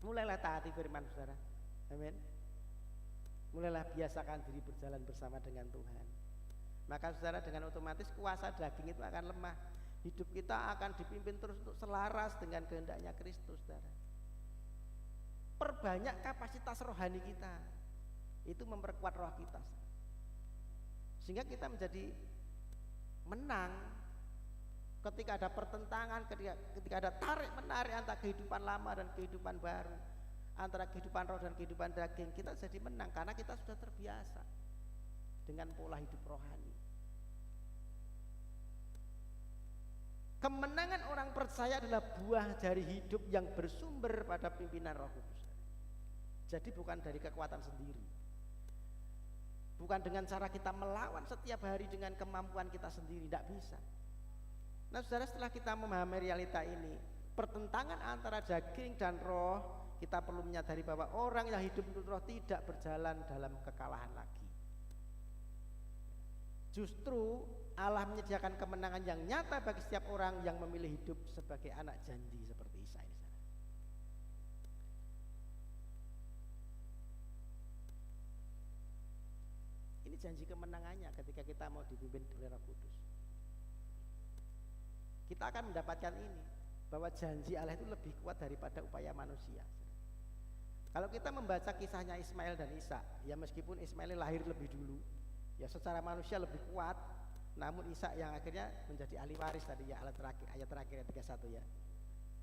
Mulailah taati firman, saudara. Amin. Mulailah biasakan diri berjalan bersama dengan Tuhan. Maka saudara, dengan otomatis kuasa daging itu akan lemah. Hidup kita akan dipimpin terus untuk selaras dengan kehendaknya Kristus, saudara. Perbanyak kapasitas rohani kita, itu memperkuat roh kita, sehingga kita menjadi menang ketika ada pertentangan, ketika ada tarik menarik antara kehidupan lama dan kehidupan baru, antara kehidupan roh dan kehidupan daging. Kita jadi menang karena kita sudah terbiasa dengan pola hidup rohani. Kemenangan orang percaya adalah buah dari hidup yang bersumber pada pimpinan Roh Kudus. Jadi bukan dari kekuatan sendiri, bukan dengan cara kita melawan setiap hari dengan kemampuan kita sendiri, tidak bisa. Nah saudara, setelah kita memahami realita ini, pertentangan antara daging dan roh, kita perlu menyadari bahwa orang yang hidup menurut roh tidak berjalan dalam kekalahan lagi. Justru Allah menyediakan kemenangan yang nyata bagi setiap orang yang memilih hidup sebagai anak janji seperti Isa ini. Ini janji kemenangannya ketika kita mau dipimpin oleh Roh Kudus. Kita akan mendapatkan ini, bahwa janji Allah itu lebih kuat daripada upaya manusia. Kalau kita membaca kisahnya Ismail dan Ishak, ya meskipun Ismail lahir lebih dulu, ya secara manusia lebih kuat, namun Ishak yang akhirnya menjadi ahli waris tadi ya, ayat terakhir 31 ya.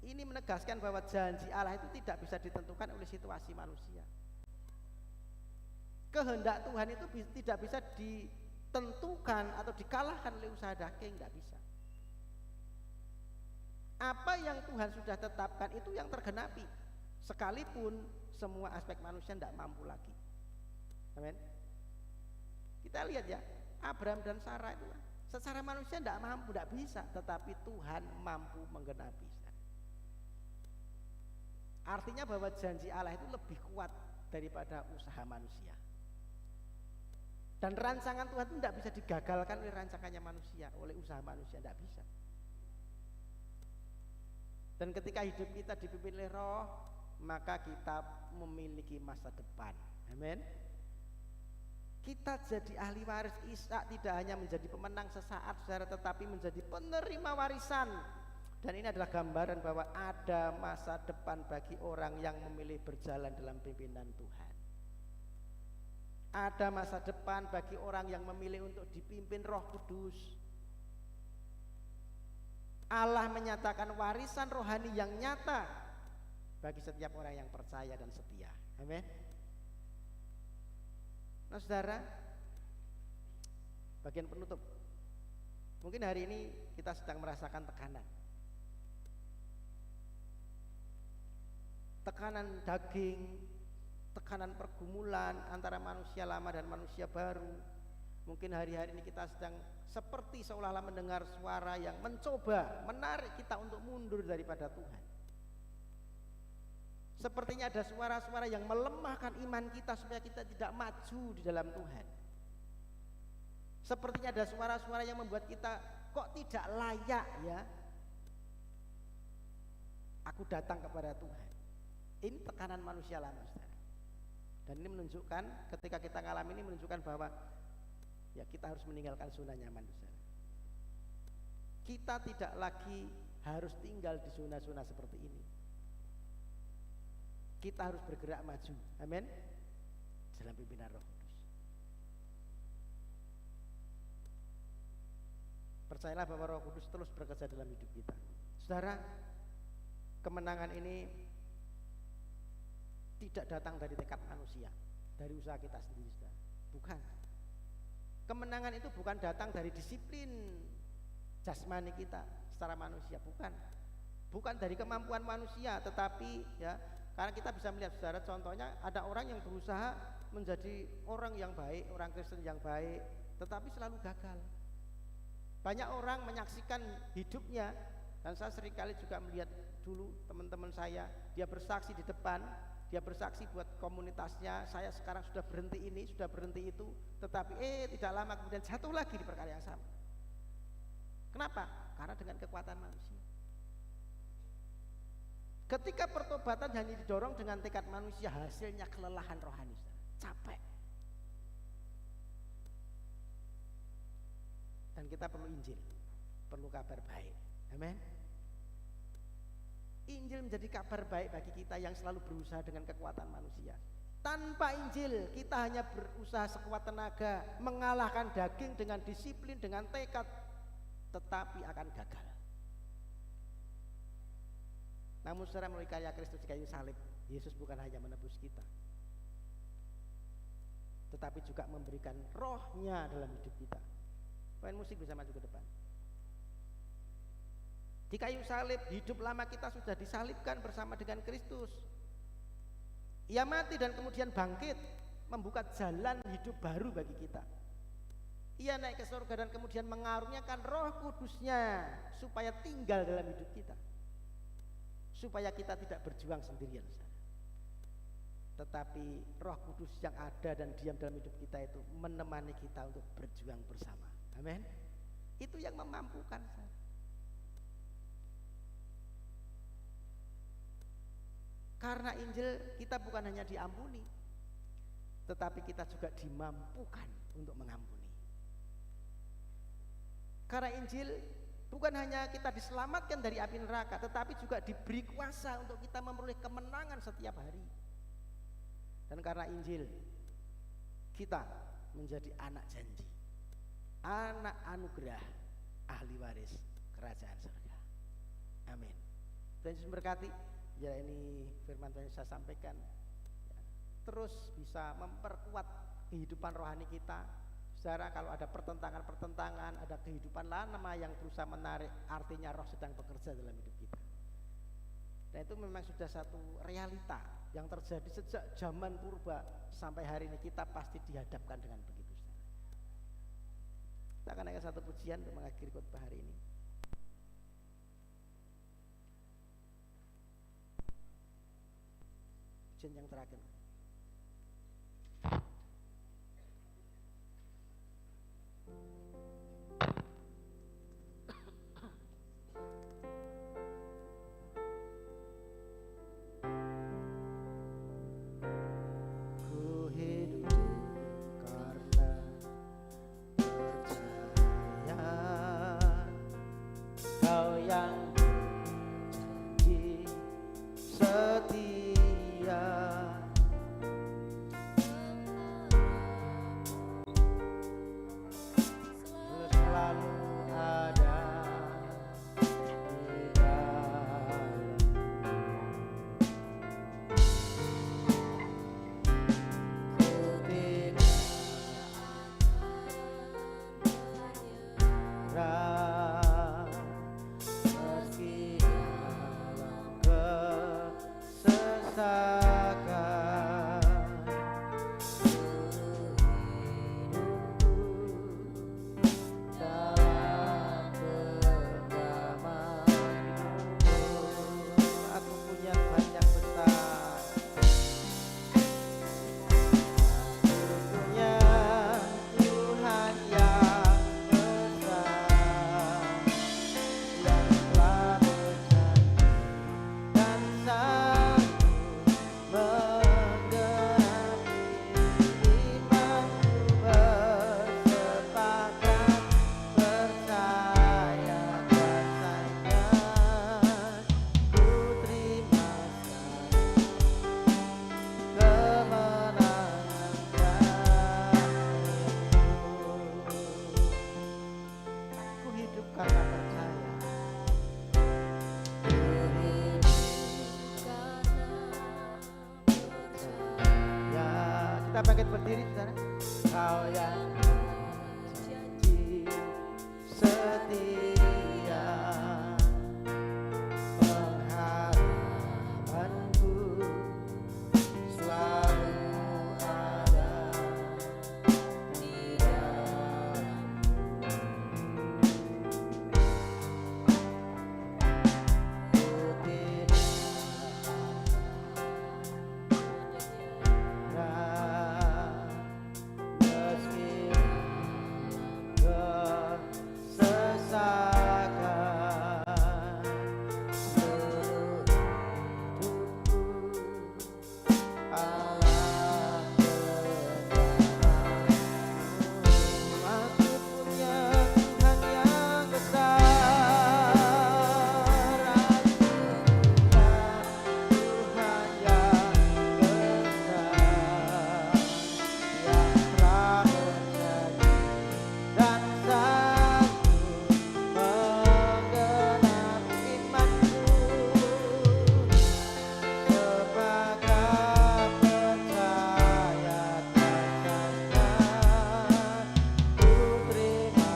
Ini menegaskan bahwa janji Allah itu tidak bisa ditentukan oleh situasi manusia. Kehendak Tuhan itu tidak bisa ditentukan atau dikalahkan oleh usaha daging, tidak bisa. Apa yang Tuhan sudah tetapkan itu yang tergenapi, sekalipun semua aspek manusia tidak mampu lagi. Amin. Kita lihat ya, Abraham dan Sarah itu secara manusia tidak mampu, tidak bisa, tetapi Tuhan mampu menggenapi. Artinya bahwa janji Allah itu lebih kuat daripada usaha manusia. Dan rancangan Tuhan itu tidak bisa digagalkan oleh rancangannya manusia, oleh usaha manusia, tidak bisa. Dan ketika hidup kita dipimpin oleh Roh, maka kita memiliki masa depan. Amin. Kita jadi ahli waris Ishak tidak hanya menjadi pemenang sesaat saudara, tetapi menjadi penerima warisan. Dan ini adalah gambaran bahwa ada masa depan bagi orang yang memilih berjalan dalam pimpinan Tuhan. Ada masa depan bagi orang yang memilih untuk dipimpin Roh Kudus. Allah menyatakan warisan rohani yang nyata bagi setiap orang yang percaya dan setia. Amin. Nah saudara, bagian penutup. Mungkin hari ini kita sedang merasakan tekanan. Tekanan daging, tekanan pergumulan antara manusia lama dan manusia baru. Mungkin hari-hari ini kita sedang seperti seolah-olah mendengar suara yang mencoba menarik kita untuk mundur daripada Tuhan. Sepertinya ada suara-suara yang melemahkan iman kita supaya kita tidak maju di dalam Tuhan. Sepertinya ada suara-suara yang membuat kita kok tidak layak ya. Aku datang kepada Tuhan. Ini tekanan manusia lama, saudara. Dan ini menunjukkan ketika kita ngalami ini menunjukkan bahwa ya kita harus meninggalkan zona nyaman, saudara. Kita tidak lagi harus tinggal di zona-zona seperti ini. Kita harus bergerak maju, amin, dalam pimpinan Roh Kudus. Percayalah bahwa Roh Kudus terus bekerja dalam hidup kita. Saudara, kemenangan ini tidak datang dari tekad manusia, dari usaha kita sendiri, saudara. Bukan. Kemenangan itu bukan datang dari disiplin jasmani kita secara manusia, bukan. Bukan dari kemampuan manusia, tetapi ya, karena kita bisa melihat saudara, contohnya ada orang yang berusaha menjadi orang yang baik, orang Kristen yang baik, tetapi selalu gagal. Banyak orang menyaksikan hidupnya, dan saya seringkali juga melihat dulu teman-teman saya, dia bersaksi di depan, dia bersaksi buat komunitasnya, saya sekarang sudah berhenti ini, sudah berhenti itu, tetapi tidak lama kemudian jatuh lagi di perkara yang sama. Kenapa? Karena dengan kekuatan manusia. Ketika pertobatan hanya didorong dengan tekad manusia, hasilnya kelelahan rohani, capek. Dan kita perlu Injil, perlu kabar baik. Amin. Injil menjadi kabar baik bagi kita yang selalu berusaha dengan kekuatan manusia. Tanpa Injil, kita hanya berusaha sekuat tenaga mengalahkan daging dengan disiplin, dengan tekad, tetapi akan gagal. Namun saudara, melalui karya Kristus di kayu salib, Yesus bukan hanya menebus kita, tetapi juga memberikan rohnya dalam hidup kita. Pemain musik bisa maju ke depan. Di kayu salib, hidup lama kita sudah disalibkan bersama dengan Kristus. Ia mati dan kemudian bangkit, membuka jalan hidup baru bagi kita. Ia naik ke surga dan kemudian mengaruniakan Roh Kudusnya supaya tinggal dalam hidup kita, supaya kita tidak berjuang sendirian, tetapi Roh Kudus yang ada dan diam dalam hidup kita itu menemani kita untuk berjuang bersama. Amin. Itu yang memampukan. Karena Injil kita bukan hanya diampuni, tetapi kita juga dimampukan untuk mengampuni. Karena Injil bukan hanya kita diselamatkan dari api neraka, tetapi juga diberi kuasa untuk kita memperoleh kemenangan setiap hari. Dan karena Injil, kita menjadi anak janji, anak anugerah, ahli waris kerajaan surga. Amin. Tuhan Yesus berkati. Ya, ini firman Tuhan yang saya sampaikan ya, terus bisa memperkuat kehidupan rohani kita. Saudara, kalau ada pertentangan-pertentangan, ada kehidupan lama yang berusaha menarik, artinya roh sedang bekerja dalam hidup kita. Dan itu memang sudah satu realita yang terjadi sejak zaman purba sampai hari ini, kita pasti dihadapkan dengan begitu. Kita akan naikkan satu pujian untuk mengakhiri khotbah hari ini. Pujian yang terakhir. Ku hidup karena yang janji setia, selalu ada di dalam. Menyerah meski dalam kesesakan, dalam genggamanmu aku punya banyak besar. Punya Tuhan yang besar, yang telah berjanji dan sanggup menggenapi imanku, bersepakat percaya kasihnya. Ku terima kemenangan darimu. Ku hidup karena percaya. Ya, kita bangkit berdiri, saudara. Kau yang janji setia, pengharapanku selalu ada di dalammu. Ku tidak meski kesesakan, seluruh hidupku Allah bersamamu. Aku punya Tuhan yang besar, aku punya Tuhan yang besar, yang telah berjanji dan sanggup menggenapi imanku, sepakat percaya kasihnya. Ku terima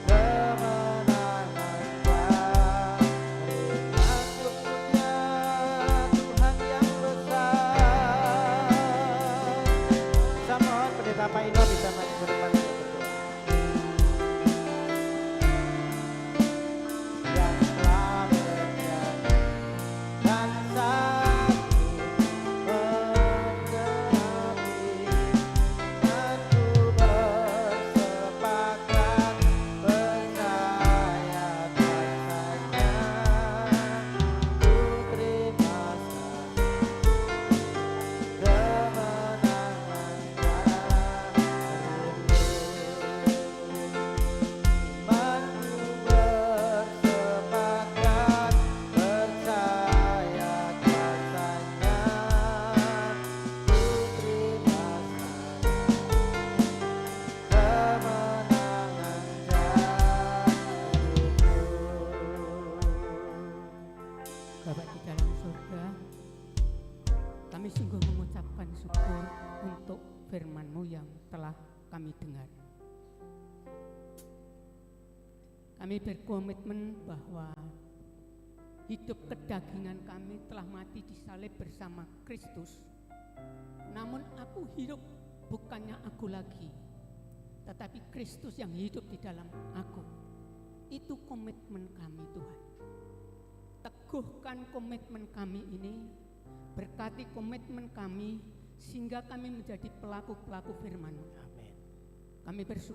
kemenangan darimu. Aku punya Tuhan yang besar. Saya mohon Pendeta Paino bisa maju ke depan untuk berdoa. Yang telah berjanji dan sanggup menggenapi imanku, bersepakat percaya kasihnya. Ku terima kemenangan darimu. Imanku bersepakat percaya kasihnya. Ku terima kemenangan darimu. Bapak di dalam surga, kami sungguh mengucapkan syukur untuk firman-Mu yang telah kami dengar. Kami berkomitmen bahwa hidup kedagingan kami telah mati disalib bersama Kristus. Namun aku hidup bukannya aku lagi, tetapi Kristus yang hidup di dalam aku. Itu komitmen kami, Tuhan. Teguhkan komitmen kami ini, berkati komitmen kami sehingga kami menjadi pelaku-pelaku firman-Mu. Amin. Kami bersyukur